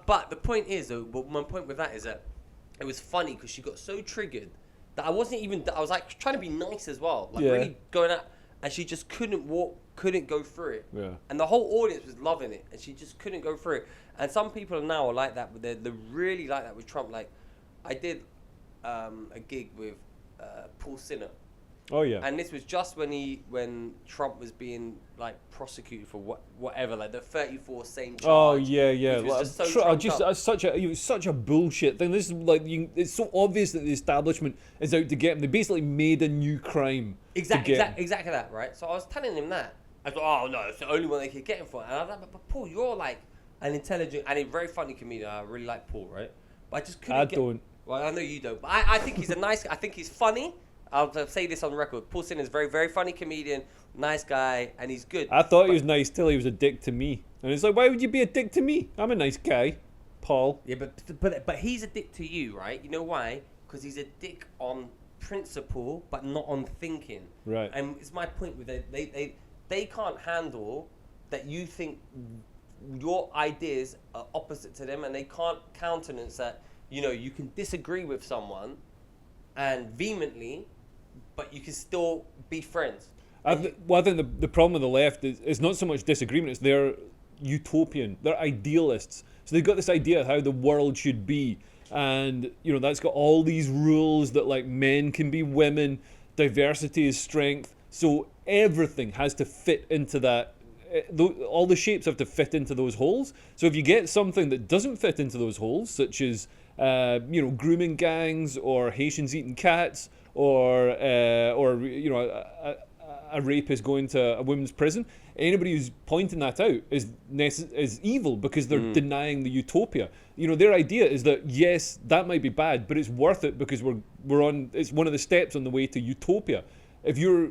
the point is, though, my point with that is that it was funny because she got so triggered that I was like trying to be nice as well, like really going out, and she just couldn't go through it. Yeah. And the whole audience was loving it, and she just couldn't go through it. And some people now are like that, but they're really like that with Trump. Like, I did a gig with Paul Sinner. Oh yeah. And this was just when Trump was being, like, prosecuted for whatever, like the 34 same charge. Oh yeah. Which was It was such a bullshit thing. This is like, it's so obvious that the establishment is out to get him. They basically made a new crime. Exactly that, right? So I was telling him that. I thought, oh no, it's the only one they could get him for. And I was like, but Paul, you're like an intelligent and a very funny comedian. I really like Paul, right? But I just couldn't Well, I know you don't, but I think he's a nice guy. I think he's funny. I'll say this on record. Paul Sinner is a very, very funny comedian, nice guy, and he's good. I thought he was nice till he was a dick to me. And it's like, why would you be a dick to me? I'm a nice guy, Paul. Yeah, but he's a dick to you, right? You know why? Because he's a dick on principle, but not on thinking. Right. And it's my point with it. They can't handle that you think your ideas are opposite to them, and they can't countenance that, you know, you can disagree with someone and vehemently, but you can still be friends. I think the problem with the left is not so much disagreement, it's they're utopian, they're idealists. So they've got this idea of how the world should be, and, you know, that's got all these rules that, like, men can be women, diversity is strength, so everything has to fit into that. All the shapes have to fit into those holes. So if you get something that doesn't fit into those holes, such as grooming gangs, or Haitians eating cats, or you know, a rapist going to a women's prison, anybody who's pointing that out is evil, because they're denying the utopia. You know, their idea is that, yes, that might be bad, but it's worth it because it's one of the steps on the way to utopia. If you're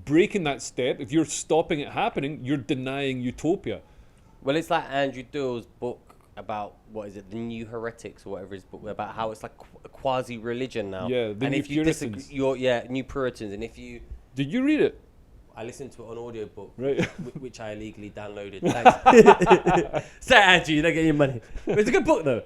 breaking that step, if you're stopping it happening, you're denying utopia. Well, it's like Andrew Doyle's book about, what is it, the New Heretics or whatever his book, about how it's like a quasi-religion now. Yeah, the New Puritans. New Puritans. And if you... Did you read it? I listened to it on audiobook, right, which I illegally downloaded. Thanks. Sorry, Andrew, you're not getting your money. But it's a good book, though.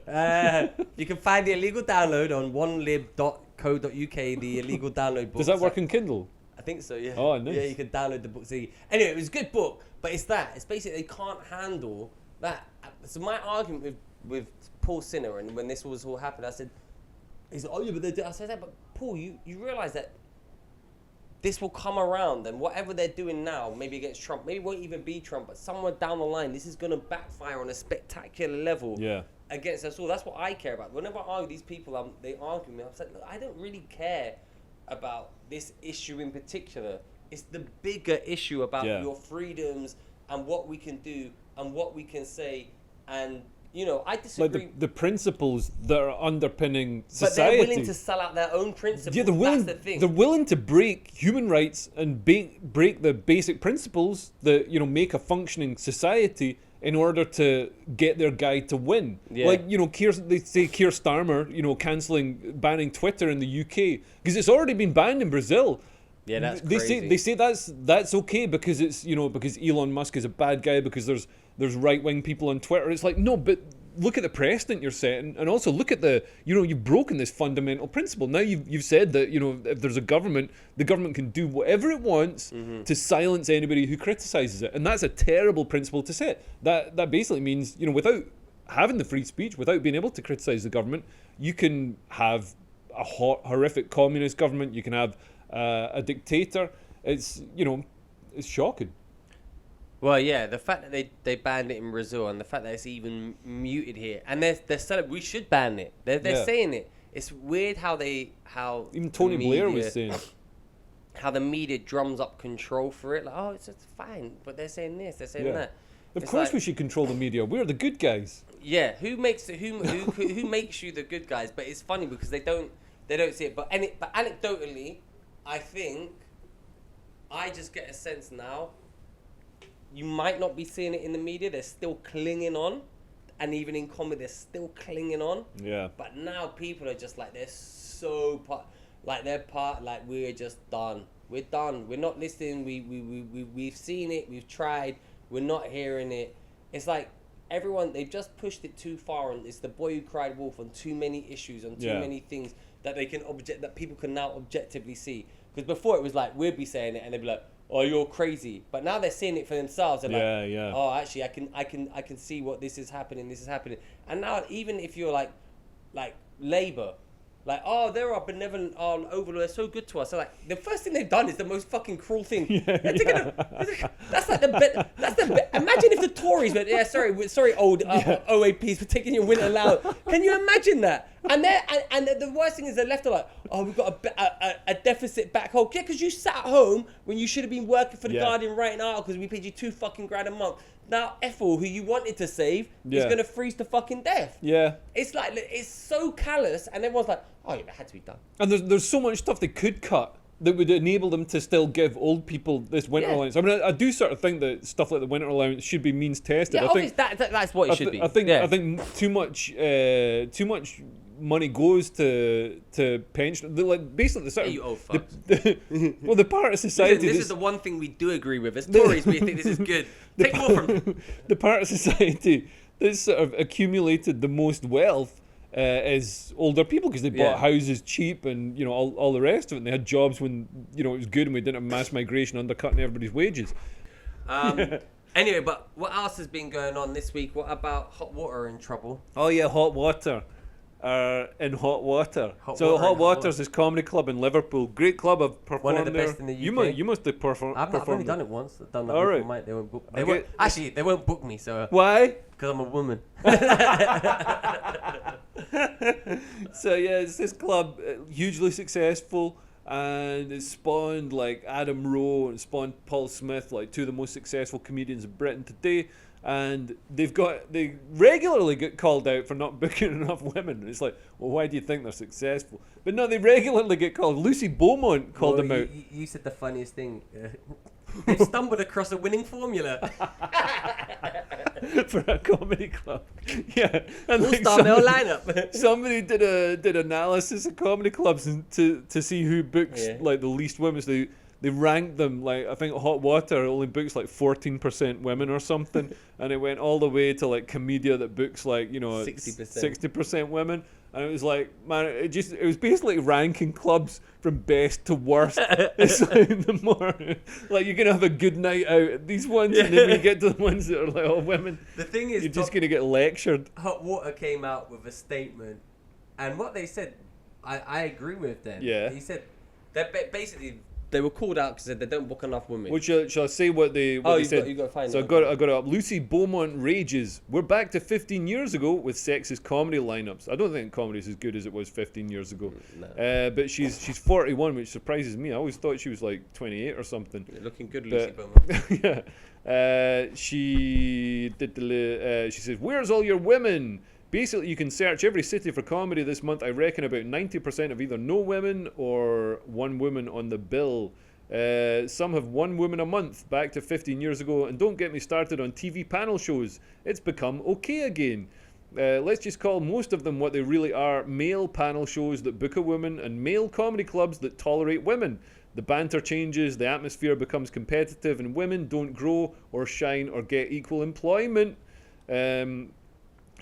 You can find the illegal download on onelib.co.uk, the illegal download book. Does that work in Kindle? I think so, yeah. Oh, nice. Yeah, you can download the book. See, anyway, it was a good book, but it's that. It's basically they can't handle that. So my argument with Paul Sinner, and when this was all happened, I said, he's like, oh yeah, but I said that, but Paul, you realise that this will come around, and whatever they're doing now, maybe against Trump, maybe it won't even be Trump, but somewhere down the line, this is going to backfire on a spectacular level against us all. That's what I care about. Whenever I argue these people, they argue me. I'm like, look, I don't really care about this issue in particular. It's the bigger issue about your freedoms and what we can do and what we can say. And, you know, I disagree. Like the principles that are underpinning society. But they're willing to sell out their own principles. Yeah, that's the thing. They're willing to break human rights and break the basic principles that, you know, make a functioning society in order to get their guy to win. Yeah. Like, you know, they say Keir Starmer, you know, banning Twitter in the UK because it's already been banned in Brazil. Yeah, that's crazy. They say that's okay because it's, you know, because Elon Musk is a bad guy because there's right-wing people on Twitter. It's like, no, but look at the precedent you're setting, and also look at you've broken this fundamental principle. Now you've said that, you know, if there's a government, the government can do whatever it wants to silence anybody who criticizes it, and that's a terrible principle to set. That basically means, you know, without having the free speech, without being able to criticize the government, you can have a horrific communist government. You can have a dictator. It's, you know, it's shocking. Well, yeah, the fact that they banned it in Brazil and the fact that it's even muted here, and they're saying we should ban it. They're saying it. It's weird how even Tony Blair was saying how the media drums up control for it. Like, oh, it's fine, but they're saying this, they're saying that. Of course, we should control the media. We're the good guys. Yeah, who makes you the good guys? But it's funny because they don't see it. But anecdotally, I think I just get a sense now. You might not be seeing it in the media. They're still clinging on. And even in comedy, they're still clinging on. Yeah. But now people are just like, they're so like we're just done. We're done. We're not listening. We've seen it. We've tried. We're not hearing it. It's like they've just pushed it too far. And it's the boy who cried wolf on too many issues, on too many things that that people can now objectively see. Because before it was like, we'd be saying it and they'd be like, oh, you're crazy. But now they're seeing it for themselves. They're like, oh, actually, I can see what this is happening. And now, even if you're like Labour, like, oh, they're our benevolent, they're so good to us. So like, the first thing they've done is the most fucking cruel thing. That's like imagine if the Tories went, sorry, old OAPs for taking your win aloud. Can you imagine that? And the worst thing is the left are like, oh, we've got a deficit back home. Yeah, because you sat at home when you should have been working for the Guardian writing articles. We paid you $2,000 a month. Now Ethel, who you wanted to save, is going to freeze to fucking death. Yeah. It's like, it's so callous, and everyone's like, oh yeah, that had to be done. And there's so much stuff they could cut that would enable them to still give old people this winter allowance. I mean, I do sort of think that stuff like the winter allowance should be means tested. Yeah, I think that's what it should be. I think too much money goes to pension. Like basically the sort of you old fucks. well, the part of society. This is the one thing we do agree with. As Tories, we think this is good. Take more from them. The part of society that's sort of accumulated the most wealth is older people because they bought houses cheap and, you know, all the rest of it. And they had jobs when, you know, it was good and we didn't have mass migration undercutting everybody's wages. Anyway, but what else has been going on this week? What about Hot Water in trouble? Oh yeah, Hot Water. In Hot Water. Hot Water's this comedy club in Liverpool. Great club. I've performed one of the there. best in the UK. You must have performed. I've only done it once. I've done that. All right. They won't book. They won't book me. So why? Because I'm a woman. So yeah, it's this club, hugely successful, and it spawned like Adam Rowe and spawned Paul Smith, like two of the most successful comedians in Britain today. And they regularly get called out for not booking enough women. It's like, well, why do you think they're successful? But no, they regularly get called. Lucy Beaumont called them out. You said the funniest thing. They've stumbled across a winning formula for a comedy club. Yeah, and we'll start their lineup. Somebody did analysis of comedy clubs and to see who books like the least women. So they ranked them, like, I think Hot Water only books like 14% women or something, and it went all the way to like Comedia that books like, 60% women. And it was like, man, it was basically ranking clubs from best to worst. It's like the more, like, you're gonna have a good night out at these ones, and then when you get to the ones that are like all women, the thing is, you're just gonna get lectured. Hot Water came out with a statement, and what they said, I agree with them. Yeah. He said that basically they were called out because they don't book enough women. Well, shall I say what they said? You got to find so it. I got it up. Lucy Beaumont rages. We're back to 15 years ago with sexist comedy lineups. I don't think comedy is as good as it was 15 years ago. No. But she's 41, which surprises me. I always thought she was like 28 or something. You're looking good, Lucy Beaumont. Yeah. She says, "Where's all your women?" Basically, you can search every city for comedy this month. I reckon about 90% have either no women or one woman on the bill. Some have one woman a month, back to 15 years ago. And don't get me started on TV panel shows. It's become okay again. Let's just call most of them what they really are: male panel shows that book a woman and male comedy clubs that tolerate women. The banter changes, the atmosphere becomes competitive, and women don't grow or shine or get equal employment.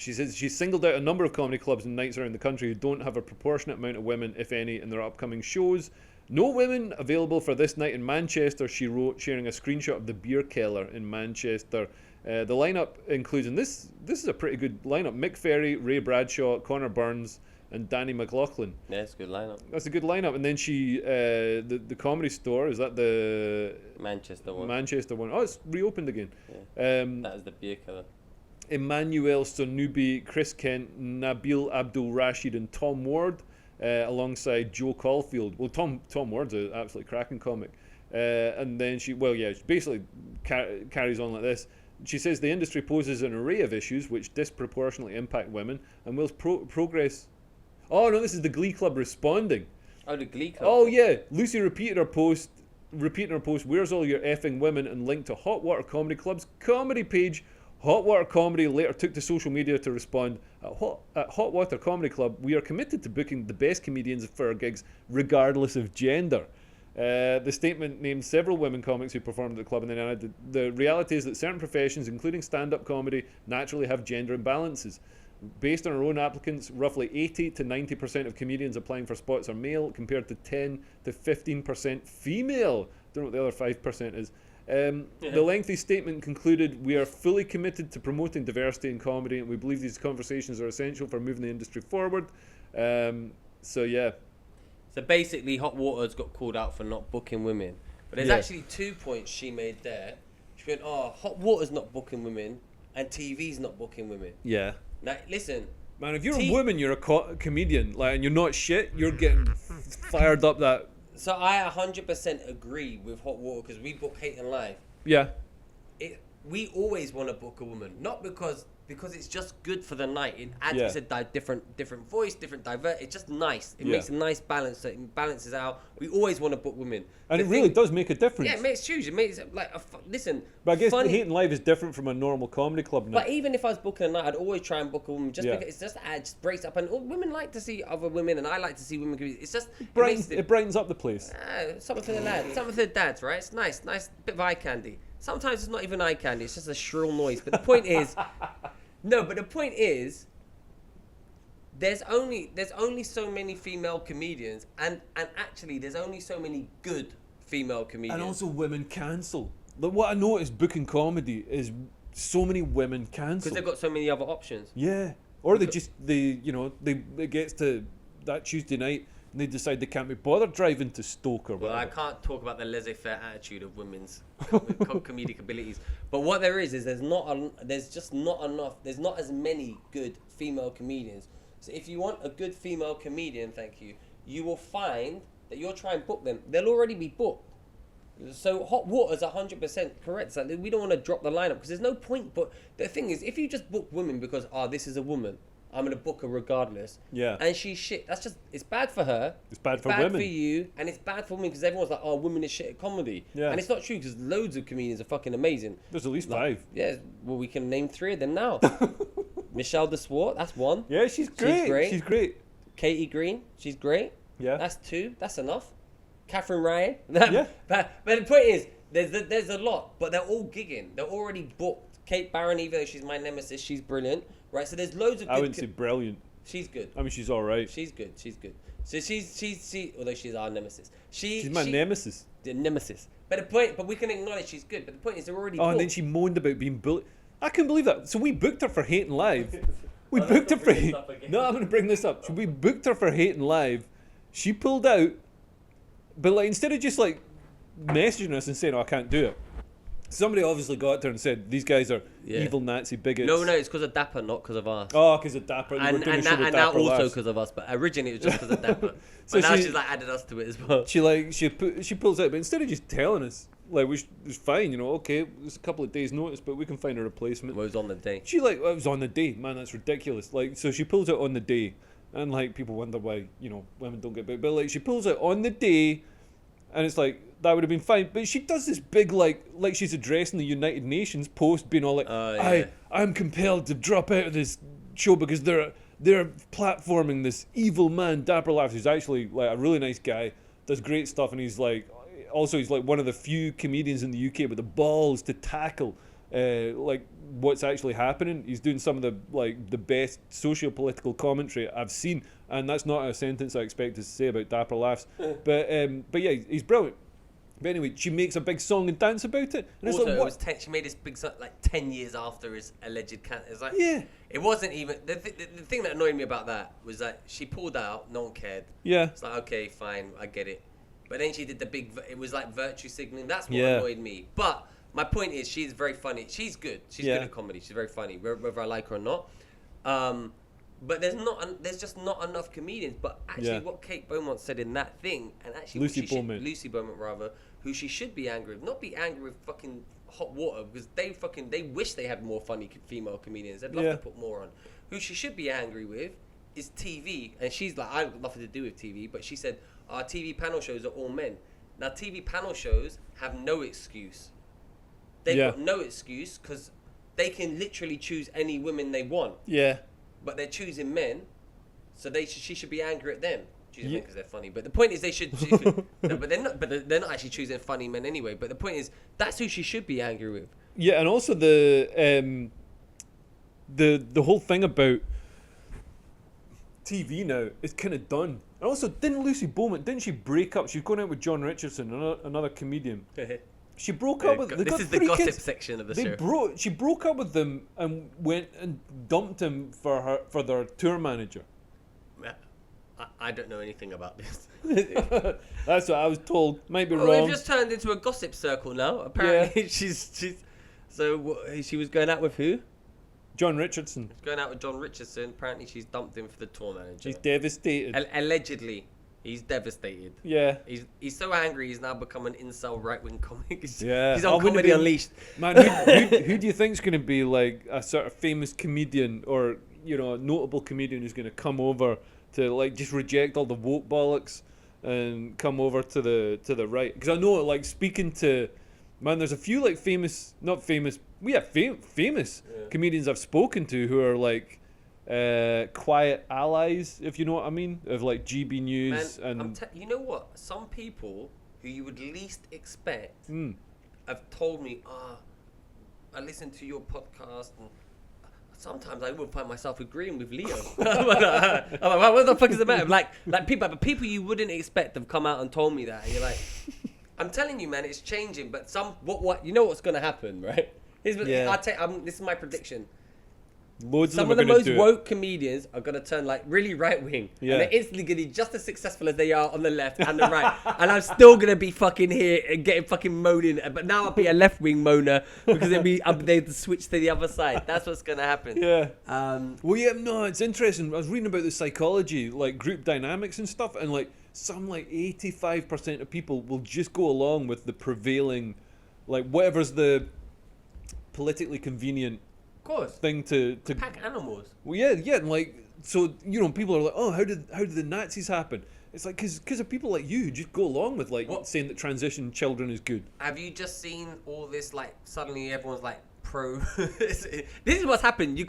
She says she singled out a number of comedy clubs and nights around the country who don't have a proportionate amount of women, if any, in their upcoming shows. No women available for this night in Manchester, she wrote, sharing a screenshot of the Beer Keller in Manchester. The lineup includes, and this is a pretty good lineup: Mick Ferry, Ray Bradshaw, Connor Burns, and Danny McLaughlin. Yeah, it's a good lineup. That's a good lineup. And then she, the Comedy Store, is that the Manchester one? Manchester one. Oh, it's reopened again. Yeah. That is the Beer Keller. Emmanuel Sonubi, Chris Kent, Nabil Abdul Rashid, and Tom Ward, alongside Joe Caulfield. Well, Tom Ward's an absolutely cracking comic. And then she basically carries on like this. She says the industry poses an array of issues which disproportionately impact women, and will progress. Oh no, this is the Glee Club responding. Oh, the Glee Club. Oh yeah, Lucy repeating her post. Where's all your effing women? And linked to Hot Water Comedy Club's comedy page. Hot Water Comedy later took to social media to respond, at Hot Water Comedy Club, we are committed to booking the best comedians for our gigs, regardless of gender. The statement named several women comics who performed at the club, and then added, the reality is that certain professions, including stand-up comedy, naturally have gender imbalances. Based on our own applicants, roughly 80 to 90% of comedians applying for spots are male, compared to 10 to 15% female. Don't know what the other 5% is. The lengthy statement concluded, we are fully committed to promoting diversity in comedy, and we believe these conversations are essential for moving the industry forward. So basically Hot Water's got called out for not booking women, but there's actually 2 points she made there. She went, Hot Water's not booking women and TV's not booking women. Yeah. Now listen, man, if you're a woman, you're a comedian, like, and you're not shit, you're getting fired up that. So I 100% agree with Hot Water, because we book Hate and Life. Yeah. We always want to book a woman, not because it's just good for the night. It adds a different voice, different It's just nice. It makes a nice balance. So it balances out. We always want to book women, and it really does make a difference. Yeah, it makes huge. It makes like listen. But I guess Hate and Life is different from a normal comedy club now. But even if I was booking a night, I'd always try and book a woman, just because it's just just breaks up, and women like to see other women, and I like to see women. It's just it brightens up the place. Something for the lads, something for the dads, right? It's nice bit of eye candy. Sometimes it's not even eye candy; it's just a shrill noise. But the point is. No, but the point is, there's only so many female comedians, and actually there's only so many good female comedians. And also women cancel. Like, what I noticed booking comedy is so many women cancel. Because they've got so many other options. Yeah. Or it gets to that Tuesday night and they decide they can't be bothered driving to Stoke or whatever. Well, I can't talk about the laissez-faire attitude of women's comedic abilities. But what there is there's not enough. There's not as many good female comedians. So if you want a good female comedian, you will find that you'll try and book them. They'll already be booked. So Hot Water's 100% correct. So we don't want to drop the lineup because there's no point. But the thing is, if you just book women because this is a woman, I'm going to book her regardless. Yeah. And she's shit. It's bad for her. It's bad for women. It's bad for you. And it's bad for women because everyone's like, women is shit at comedy. Yeah. And it's not true because loads of comedians are fucking amazing. There's at least 5. Yeah. Well, we can name 3 of them now. Michelle DeSwart, that's 1. Yeah, she's great. She's great. Katie Green, she's great. Yeah. That's 2. That's enough. Catherine Ryan. Yeah. But the point is, there's a lot, but they're all gigging. They're already booked. Kate Barron, even though she's my nemesis, she's brilliant, right? So there's loads of. I wouldn't say brilliant. She's good. I mean, she's all right. She's good. So she although she's our nemesis. She's my nemesis. The nemesis. But we can acknowledge she's good. But the point is, they're already. And then she moaned about being bullied. I couldn't believe that. So we booked her for Hating Live. We booked her for hate. No, I'm going to bring this up. So we booked her for Hating Live. She pulled out, but like instead of just like messaging us and saying, "Oh, I can't do it," somebody obviously got to her and said, "These guys are evil Nazi bigots." No, it's because of Dapper, not because of us. Oh, because of Dapper. And now also because of us, but originally it was just because of Dapper. But now she's like added us to it as well. She pulls out, but instead of just telling us, like, which was fine, okay, there's a couple of days' notice, but we can find a replacement. Well, it was on the day. It was on the day, man. That's ridiculous. Like, so she pulls out on the day, and like people wonder why women don't get booked, but like she pulls out on the day, and it's like that would have been fine, but she does this big like she's addressing the United Nations post, being all like, I'm compelled to drop out of this show because they're platforming this evil man, Dapper Laughs, who's actually like a really nice guy, does great stuff, and he's like one of the few comedians in the UK with the balls to tackle like what's actually happening. He's doing some of the best socio-political commentary I've seen, and that's not a sentence I expected to say about Dapper Laughs. But yeah, he's brilliant. But anyway, she makes a big song and dance about it. And also, it's like, she made this big song like 10 years after his alleged cancer. It's like, yeah. It wasn't even... The thing that annoyed me about that was that she pulled out, no one cared. Yeah. It's like, okay, fine, I get it. But then she did the big... It was like virtue signaling. That's what annoyed me. But my point is, she's very funny. She's good. She's good at comedy. She's very funny, whether I like her or not. But there's just not enough comedians. But actually, what Kate Beaumont said in that thing, and actually Lucy Beaumont rather, who she should be angry with, not be angry with fucking hot water, because they wish they had more funny female comedians. They'd love to put more on. Who she should be angry with is TV, and she's like, I have nothing to do with TV, but she said our TV panel shows are all men. Now TV panel shows have no excuse. They've got no excuse because they can literally choose any women they want. Yeah. But they're choosing men, so she should be angry at them. Choosing men because they're funny. But the point is, no, but they're not. But they're not actually choosing funny men anyway. But the point is, that's who she should be angry with. Yeah, and also the whole thing about TV now is kind of done. And also, didn't she break up? She was going out with John Richardson, another comedian. She broke up with... This is the gossip section of the show. She broke up with them and went and dumped him for their tour manager. I don't know anything about this. That's what I was told. Might be wrong. We've just turned into a gossip circle now. Apparently, she's... So she was going out with who? John Richardson. She's going out with John Richardson. Apparently, she's dumped him for the tour manager. She's devastated. Allegedly. He's devastated. Yeah. He's so angry he's now become an incel right-wing comic. He's on Comedy Unleashed. Man, who do you think's going to be like a sort of famous comedian or, a notable comedian who's going to come over to like just reject all the woke bollocks and come over to the right? Because I know, like, speaking to... Man, there's a few like famous comedians I've spoken to who are like quiet allies, if you know what I mean, of like GB News. Man, and you know what? Some people who you would least expect have told me, I listen to your podcast and sometimes I even find myself agreeing with Leo. I'm like, what the fuck is the matter? Like people you wouldn't expect have come out and told me that, and you're like, I'm telling you, man, it's changing. But what you know what's going to happen, right? This is my prediction. Some of the most woke comedians are going to turn like really right wing, and they're instantly going to be just as successful as they are on the left and the right. And I'm still going to be fucking here and getting fucking moaning, but now I'll be a left wing moaner because they switch to the other side. That's what's going to happen. Yeah. It's interesting. I was reading about the psychology, like group dynamics and stuff, and like some like 85% of people will just go along with the prevailing, like whatever's the politically convenient thing to pack animals. Well, yeah, and like, so people are like, oh, how did the Nazis happen? It's like because of people like you who just go along with like saying that transition children is good. Have you just seen all this, like suddenly everyone's like pro. This is what's happened. You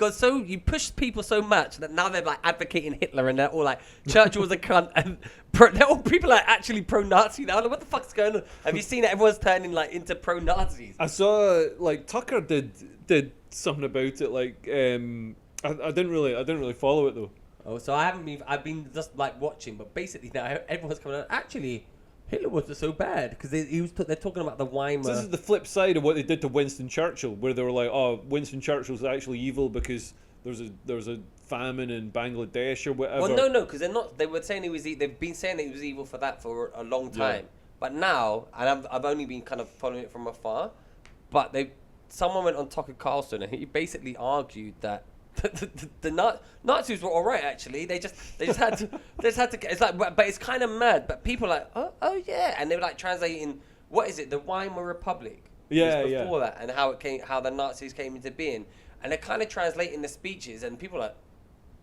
push people so much that now they're like advocating Hitler, and they're all like Churchill was a cunt, and they're all people are actually pro-Nazi now. Like, what the fuck's going on? Have you seen it? Everyone's turning like into pro-Nazis. I saw like Tucker did something about it. Like I didn't really follow it though. Oh, so I've been just like watching, but basically now everyone's coming out. Actually, Hitler wasn't so bad because they're talking about the Weimar. So this is the flip side of what they did to Winston Churchill, where they were like, "Oh, Winston Churchill's actually evil because there's a famine in Bangladesh or whatever." Well, no, because they're not. They were saying he was. They've been saying that he was evil for that for a long time. Yeah. But now, and I've only been kind of following it from afar. But someone went on Tucker Carlson and he basically argued that the Nazis were all right. Actually, they just had to get. It's like, but it's kind of mad. But people are like, oh yeah, and they were like translating, what is it, the Weimar Republic? Yeah, before that, and how the Nazis came into being, and they're kind of translating the speeches, and people are like,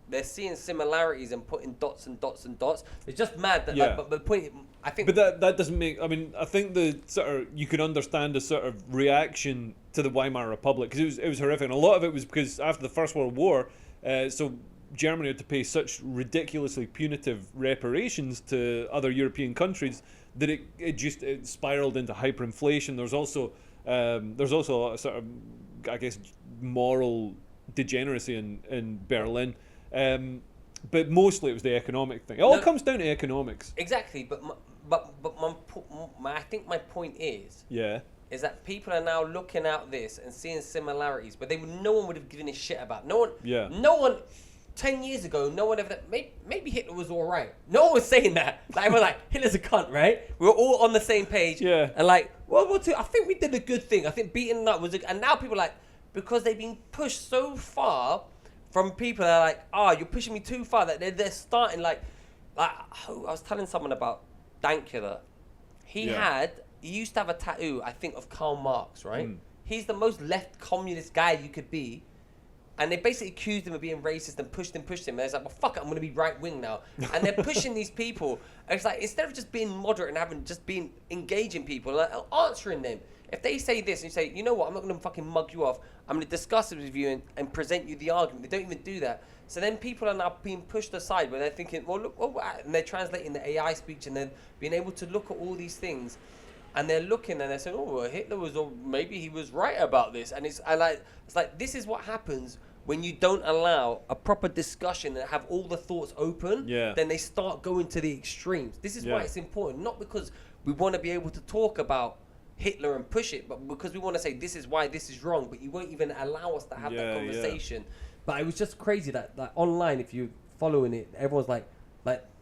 they're seeing similarities and putting dots and dots and dots. It's just mad that. Yeah. Like, but the point, I think. But that doesn't make. I mean, I think the sort of you could understand the sort of reaction to the Weimar Republic because it was horrific, and a lot of it was because after the First World War, so Germany had to pay such ridiculously punitive reparations to other European countries that it spiraled into hyperinflation. There's also a sort of, I guess, moral degeneracy in Berlin. But mostly it was the economic thing. It all comes down to economics. Exactly, but I think my point is that people are now looking at this and seeing similarities, but no one would have given a shit about. No one. 10 years ago, no one ever. Maybe Hitler was all right. No one was saying that. Like we're like Hitler's a cunt, right? We were all on the same page. Yeah. And like World War II, I think we did a good thing. I think beating that was, and now people are like, because they've been pushed so far. From people that are like, you're pushing me too far. That they're starting like I was telling someone about Dankula. He used to have a tattoo, I think, of Karl Marx, right? He's the most left communist guy you could be. And they basically accused him of being racist and pushed him. And it's like, well, fuck it, I'm going to be right wing now. And they're pushing these people. And it's like, instead of just being moderate and being engaging people, like answering them. If they say this and you say, you know what, I'm not going to fucking mug you off. I'm going to discuss it with you and present you the argument. They don't even do that. So then people are now being pushed aside where they're thinking, well, look, and they're translating the AI speech and they're being able to look at all these things. And they're looking and they're saying, oh, well, Hitler was, or maybe he was right about this. And it's like, this is what happens when you don't allow a proper discussion and have all the thoughts open. Yeah. Then they start going to the extremes. This is why it's important, not because we want to be able to talk about Hitler and push it, but because we want to say this is why this is wrong, but you won't even allow us to have that conversation. But it was just crazy that online, if you're following it, everyone's like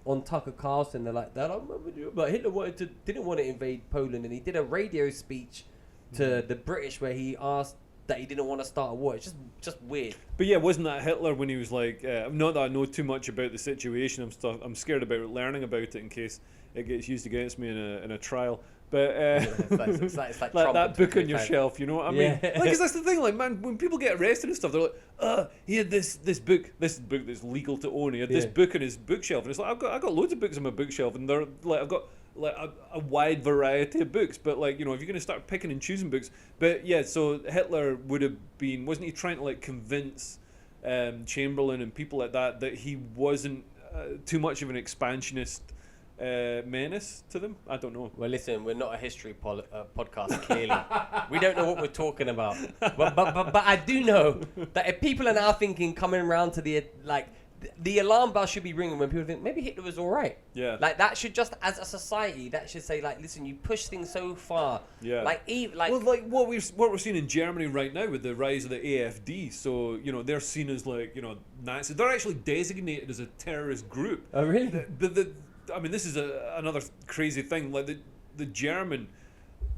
on Tucker Carlson, they're like that. But Hitler didn't want to invade Poland, and he did a radio speech to the British where he asked that he didn't want to start a war. It's just weird. But yeah, wasn't that Hitler when he was like, not that I know too much about the situation. I'm scared about learning about it in case it gets used against me in a trial. But it's like that book on your shelf, you know what I mean? Like, 'cause that's the thing, like, man, when people get arrested and stuff, they're like, he had this book that's legal to own. He had this book on his bookshelf, and it's like, I got loads of books on my bookshelf, and they're like, I've got like a wide variety of books, but like, you know, if you're gonna start picking and choosing books, but yeah, so Hitler would have been, wasn't he trying to like convince Chamberlain and people like that he wasn't too much of an expansionist menace to them? I don't know. Well, listen, we're not a history podcast, clearly. We don't know what we're talking about. But I do know that if people are now thinking, coming around to the alarm bell should be ringing when people think maybe Hitler was all right. Yeah. Like, that should just, as a society, that should say, like, listen, you push things so far. Yeah. Well, like what we're seeing in Germany right now with the rise of the AfD. So, you know, they're seen as like, you know, Nazis. They're actually designated as a terrorist group. Oh, really? I mean, this is another crazy thing. Like the German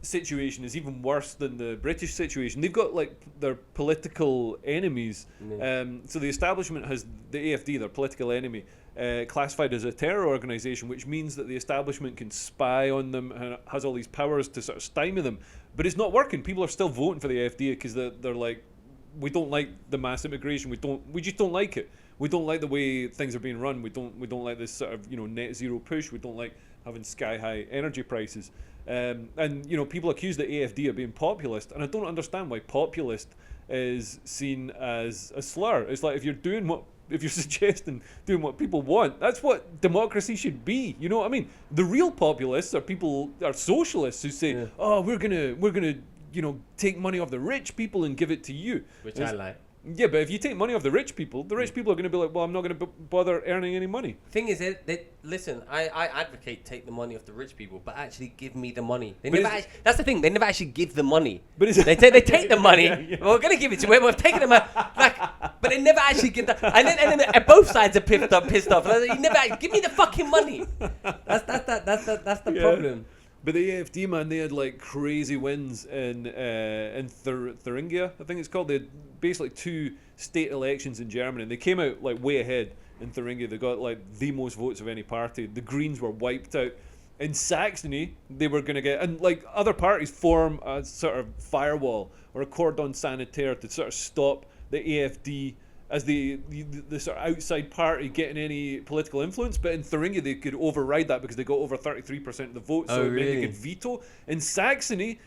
situation is even worse than the British situation. They've got like their political enemies. So the establishment has the AfD, their political enemy, classified as a terror organization, which means that the establishment can spy on them and has all these powers to sort of stymie them. But it's not working. People are still voting for the AfD because they're like, we don't like the mass immigration. We just don't like it. We don't like the way things are being run. We don't like this sort of, you know, net zero push. We don't like having sky high energy prices. And people accuse the AFD of being populist, and I don't understand why populist is seen as a slur. It's like if you're suggesting doing what people want, that's what democracy should be. You know what I mean? The real populists are socialists who say, "Oh, we're gonna take money off the rich people and give it to you." Which I like. Yeah, but if you take money off the rich people are going to be like, well, I'm not going to bother earning any money. Thing is, listen, I advocate take the money off the rich people, but actually give me the money. That's the thing. They never actually give the money. But they take the money. Yeah. We're going to give it to you. We've taken them but they never actually give the. And then both sides are pissed off. You never give me the fucking money. That's the problem. But the AFD, man, they had like crazy wins in Thuringia, I think it's called. They had basically 2 state elections in Germany, and they came out like way ahead in Thuringia. They got like the most votes of any party. The Greens were wiped out. In Saxony, they were going to get, and like other parties form a sort of firewall or a cordon sanitaire to sort of stop the AFD as the sort of outside party getting any political influence. But in Thuringia, they could override that because they got over 33% of the vote, so it meant they could veto. In Saxony,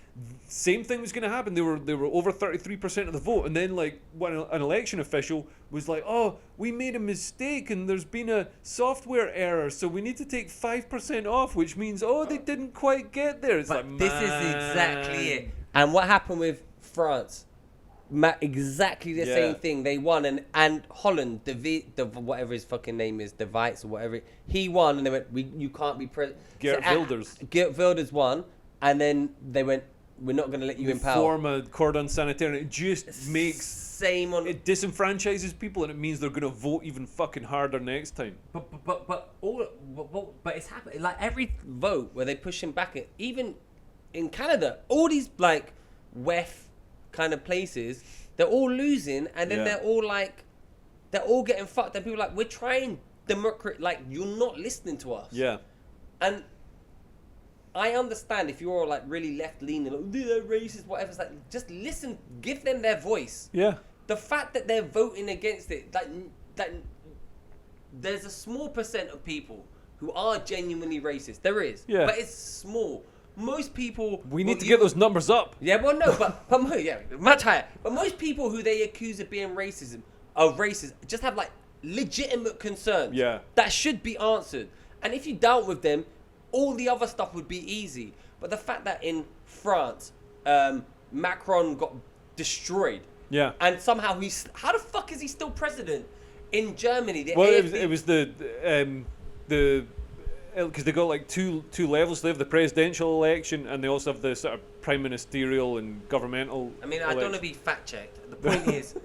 same thing was going to happen. They were over 33% of the vote, and then like when an election official was like, "Oh, we made a mistake, and there's been a software error, so we need to take 5% off," which means they didn't quite get there. It's this is exactly it. And what happened with France? Exactly the same thing. They won, and Holland, the whatever his fucking name is, the Weitz or whatever, he won, and they went, you can't be president. Geert Wilders won, and then they went, we're not going to let you in power. Form a cordon sanitaire, and it just makes it disenfranchises people, and it means they're going to vote even fucking harder next time. But it's happening. Like every vote where they push him back, even in Canada, all these like WEF kind of places, they're all losing, and then they're all getting fucked. And people are like, we're trying democracy, like you're not listening to us. Yeah. And I understand if you're like really left leaning, like they're racist, whatever. It's like just listen, give them their voice. Yeah. The fact that they're voting against it, that there's a small percent of people who are genuinely racist. There is, but it's small. Most people... We need to get those numbers up. Yeah, well, no, but much higher. But most people who they accuse of being racist just have, like, legitimate concerns. Yeah. That should be answered. And if you dealt with them, all the other stuff would be easy. But the fact that in France, Macron got destroyed. Yeah. And somehow how the fuck is he still president? In Germany, it was the because they got like two levels. They have the presidential election, and they also have the sort of prime ministerial and governmental. I mean, I don't want to be fact checked. The point is,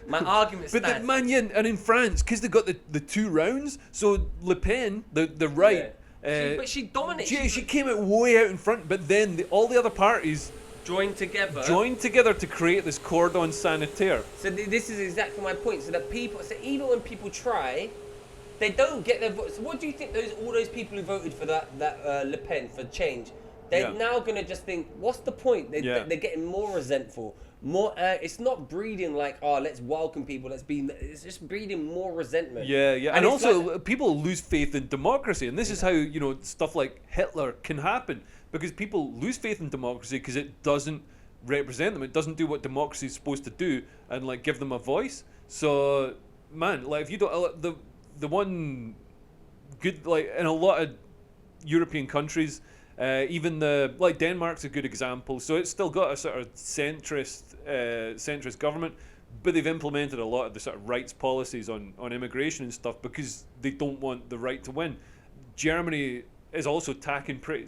my argument stands. But and in France, because they got the 2 rounds, so Le Pen, the right, but she dominated. She came out way out in front. But then all the other parties joined together to create this cordon sanitaire. So this is exactly my point. So even when people try, they don't get their votes. So what do you think all those people who voted for that Le Pen for change? They're now gonna just think, what's the point? They're getting more resentful. More. It's not breeding like, let's welcome people. It's just breeding more resentment. Yeah. And also, people lose faith in democracy, and this is how stuff like Hitler can happen, because people lose faith in democracy because it doesn't represent them. It doesn't do what democracy is supposed to do, and like give them a voice. So, man, like if you don't the one good, like in a lot of European countries, even Denmark's a good example. So it's still got a sort of centrist government, but they've implemented a lot of the sort of rights policies on immigration and stuff because they don't want the right to win. Germany is also tacking pretty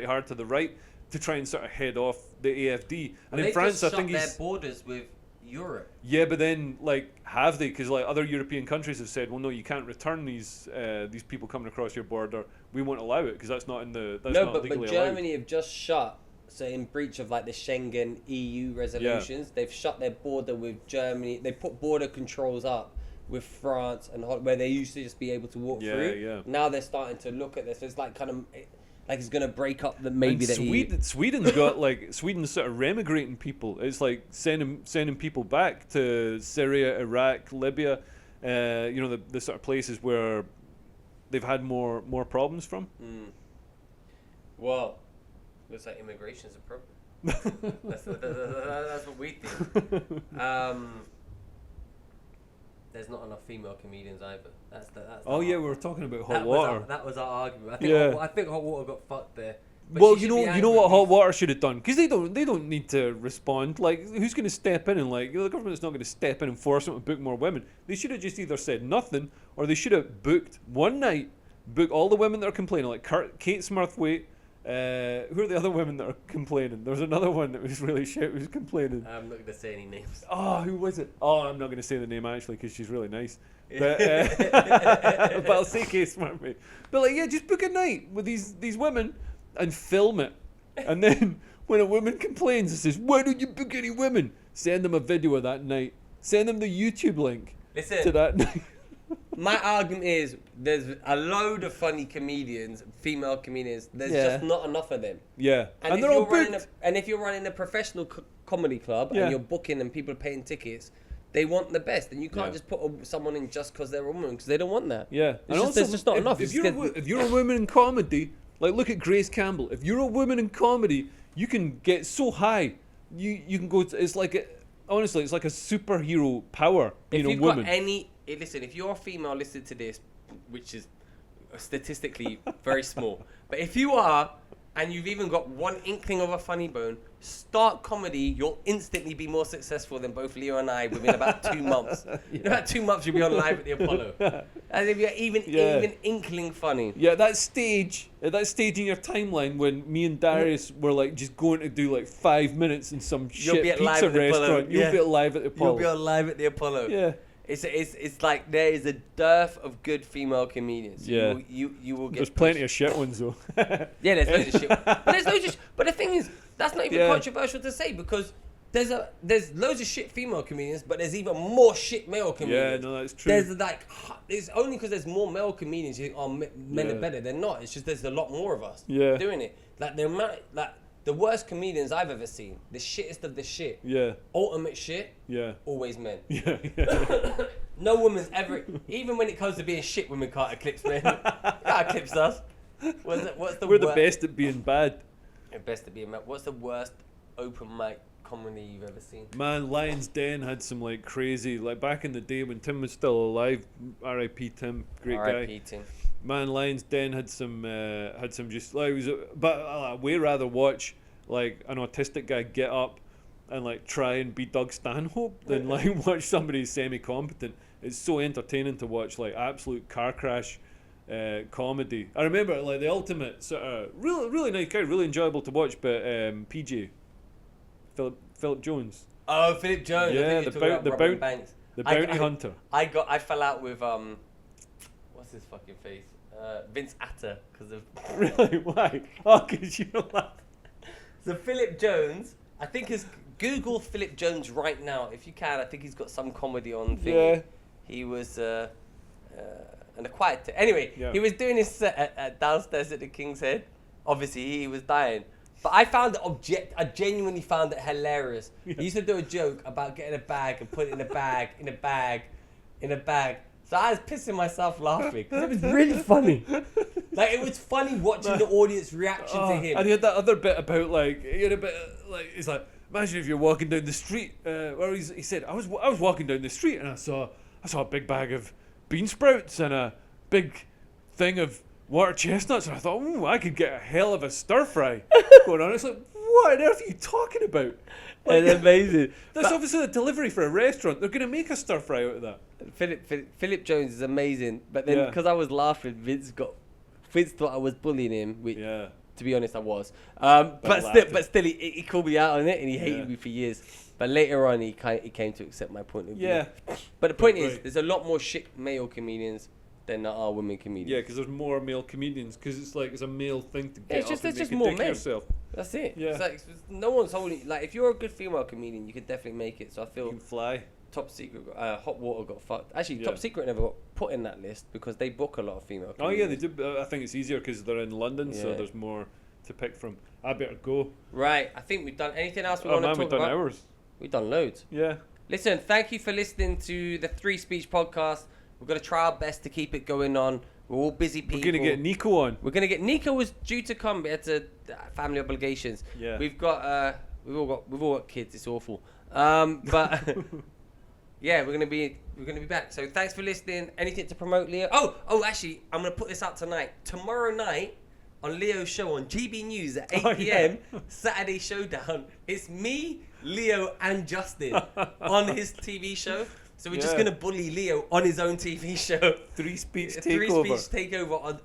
hard to the right to try and sort of head off the AFD. And in France, I think their borders with Europe. Yeah, but then have they? Because other European countries have said, well, no, you can't return these people coming across your border. We won't allow it because that's not legally allowed. But Germany have just shut. So in breach of the Schengen EU resolutions, they've shut their border with Germany. They put border controls up with France and where they used to just be able to walk through. Yeah. Now they're starting to look at this. It's it's going to break up Sweden's got Sweden's sort of remigrating people. It's like sending people back to Syria, Iraq, Libya, the sort of places where they've had more problems from. Well, looks like immigration's a problem. That's what we think. There's not enough female comedians either. That's we were talking about hot water. That was our argument. I think hot water got fucked there. But well, you know what hot water should have done, because they don't need to respond. Like, who's going to step in and like, the government's not going to step in and force them to book more women. They should have just either said nothing, or they should have booked one night, book all the women that are complaining, like Kate Smurthwaite. Who are the other women that are complaining? There was another one that was really shit who was complaining. I'm not going to say any names. Oh, who was it? Oh, I'm not going to say the name actually, because she's really nice. But, but I'll say Kate Smurthwaite. But like, yeah, just book a night with these women and film it. And then when a woman complains and says, "Why don't you book any women?" Send them a video of that night. Send them the YouTube link to that night. My argument is there's a load of funny comedians, female comedians. There's just not enough of them. Yeah. And they're all booked. And if you're running a professional comedy club and you're booking and people are paying tickets, they want the best. And you can't just put someone in just because they're a woman, because they don't want that. Yeah. There's just not enough. If you're a woman in comedy, like look at Grace Campbell. If you're a woman in comedy, you can get so high. You can go. It's like honestly, it's like a superhero power being a woman. Listen, if you're a female listening to this, which is statistically very small, but if you are, and you've even got one inkling of a funny bone, start comedy, you'll instantly be more successful than both Leo and I within about 2 months. In about 2 months, you'll be on live at the Apollo. As if you're even inkling funny. Yeah, that stage in your timeline when me and Darius were like just going to do like 5 minutes in some shit pizza restaurant. You'll be alive at the Apollo. You'll be alive at the Apollo. Yeah. It's like there is a dearth of good female comedians. Yeah. You will get. There's plenty of shit ones though. Yeah, there's loads of shit. But the thing is, that's not even controversial to say, because there's loads of shit female comedians, but there's even more shit male comedians. Yeah, no, that's true. It's only because there's more male comedians you think, oh, men are better. They're not. It's just there's a lot more of us doing it. Like the amount, the worst comedians I've ever seen, the shittest of the shit. Yeah. Ultimate shit. Yeah. Always men. Yeah. No woman's ever, even when it comes to being shit, women can't eclipse men. Can't eclipse us. We're the best at being bad. We're best at being bad. What's the worst open mic comedy you've ever seen? Man, Lion's Den had some like crazy, like back in the day when Tim was still alive. R.I.P. Tim, great guy. R.I.P. Tim. Man, Lion's Den had some just like but way rather watch like an autistic guy get up and like try and be Doug Stanhope than like watch somebody semi-competent. It's so entertaining to watch like absolute car crash comedy. I remember like the ultimate sort of really nice guy, really enjoyable to watch. But PJ Philip Jones. Oh, Philip Jones. Yeah, the bounty hunter. I fell out with what's his fucking face? Vince Atta, because of really why? Oh, cause you laugh. So Philip Jones, I think Google Philip Jones right now if you can. I think he's got some comedy on thing. Yeah. He was an acquired. Anyway, he was doing his set at downstairs at the King's Head. Obviously, he was dying. But I found it I genuinely found it hilarious. Yeah. He used to do a joke about getting a bag and put it in a bag. So I was pissing myself laughing because it was really funny. Like, it was funny watching the audience reaction to him. And he had that other bit about like, he's like, imagine if you're walking down the street, where he said, I was walking down the street and I saw a big bag of bean sprouts and a big thing of water chestnuts, and I thought, ooh, I could get a hell of a stir fry going on. It's like, what on earth are you talking about? Like, it's amazing. That's obviously a delivery for a restaurant. They're going to make a stir fry out of that. Philip Jones is amazing, but then because I was laughing, Vince thought I was bullying him, which, to be honest, I was. But still, he called me out on it, and he hated me for years. But later on, he came to accept my point of view. Yeah. But the point is, there's a lot more shit male comedians than there are women comedians. Yeah, because there's more male comedians, because it's a male thing to get up and just make a more dick men. yourself. That's it. Yeah. It's like no one's holding. Like, if you're a good female comedian, you could definitely make it. So I feel you can fly. Top Secret, Hot Water got fucked. Actually, Top Secret never got put in that list because they book a lot of female comedians. Oh yeah, they do. I think it's easier because they're in London, so there's more to pick from. I better go. Right, I think we've done anything else we want to talk we've done hours. We've done loads. Yeah. Listen, thank you for listening to the Free Speech Podcast. We're going to try our best to keep it going on. We're all busy people. We're going to get Nico on. Nico was due to come, but had to family obligations. Yeah. We've all got kids. It's awful. But yeah, we're gonna be back. So thanks for listening. Anything to promote, Leo? Oh, actually, I'm gonna put this out tonight. Tomorrow night on Leo's show on GB News at 8 p.m. Saturday Showdown. It's me, Leo, and Justin on his TV show. So we're just gonna bully Leo on his own TV show. Three speech takeover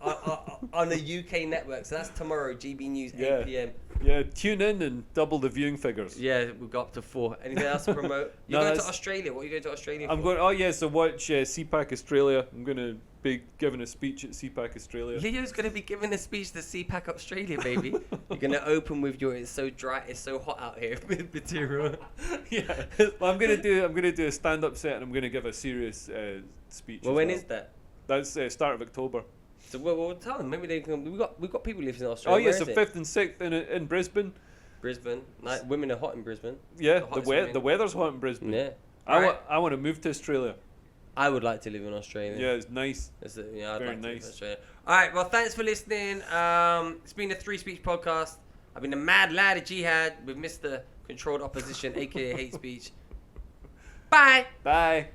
on a UK network. So that's tomorrow, GB News, 8 p.m. Yeah, tune in and double the viewing figures. Yeah, we've got up to 4. Anything else to promote? You're going to Australia. What are you going to Australia for? So watch CPAC Australia. I'm going to be giving a speech at CPAC Australia. Leo's going to be giving a speech to CPAC Australia, baby. You're going to open with your "it's so dry, it's so hot out here" material. Yeah. Well, I'm going to do a stand-up set and I'm going to give a serious speech. Well, when is that? That's start of October. So we'll tell them. Maybe they can. We've got people living in Australia. Oh yeah, so 5th and 6th in Brisbane. Brisbane. Women are hot in Brisbane. Yeah, the weather's hot in Brisbane. Yeah. I want to move to Australia. I would like to live in Australia. Yeah, it's nice. I'd Very like to live in nice. Australia. All right. Well, thanks for listening. It's been the Three Speech podcast. I've been the mad lad of Jihad with Mr. Controlled Opposition, aka Hate Speech. Bye. Bye.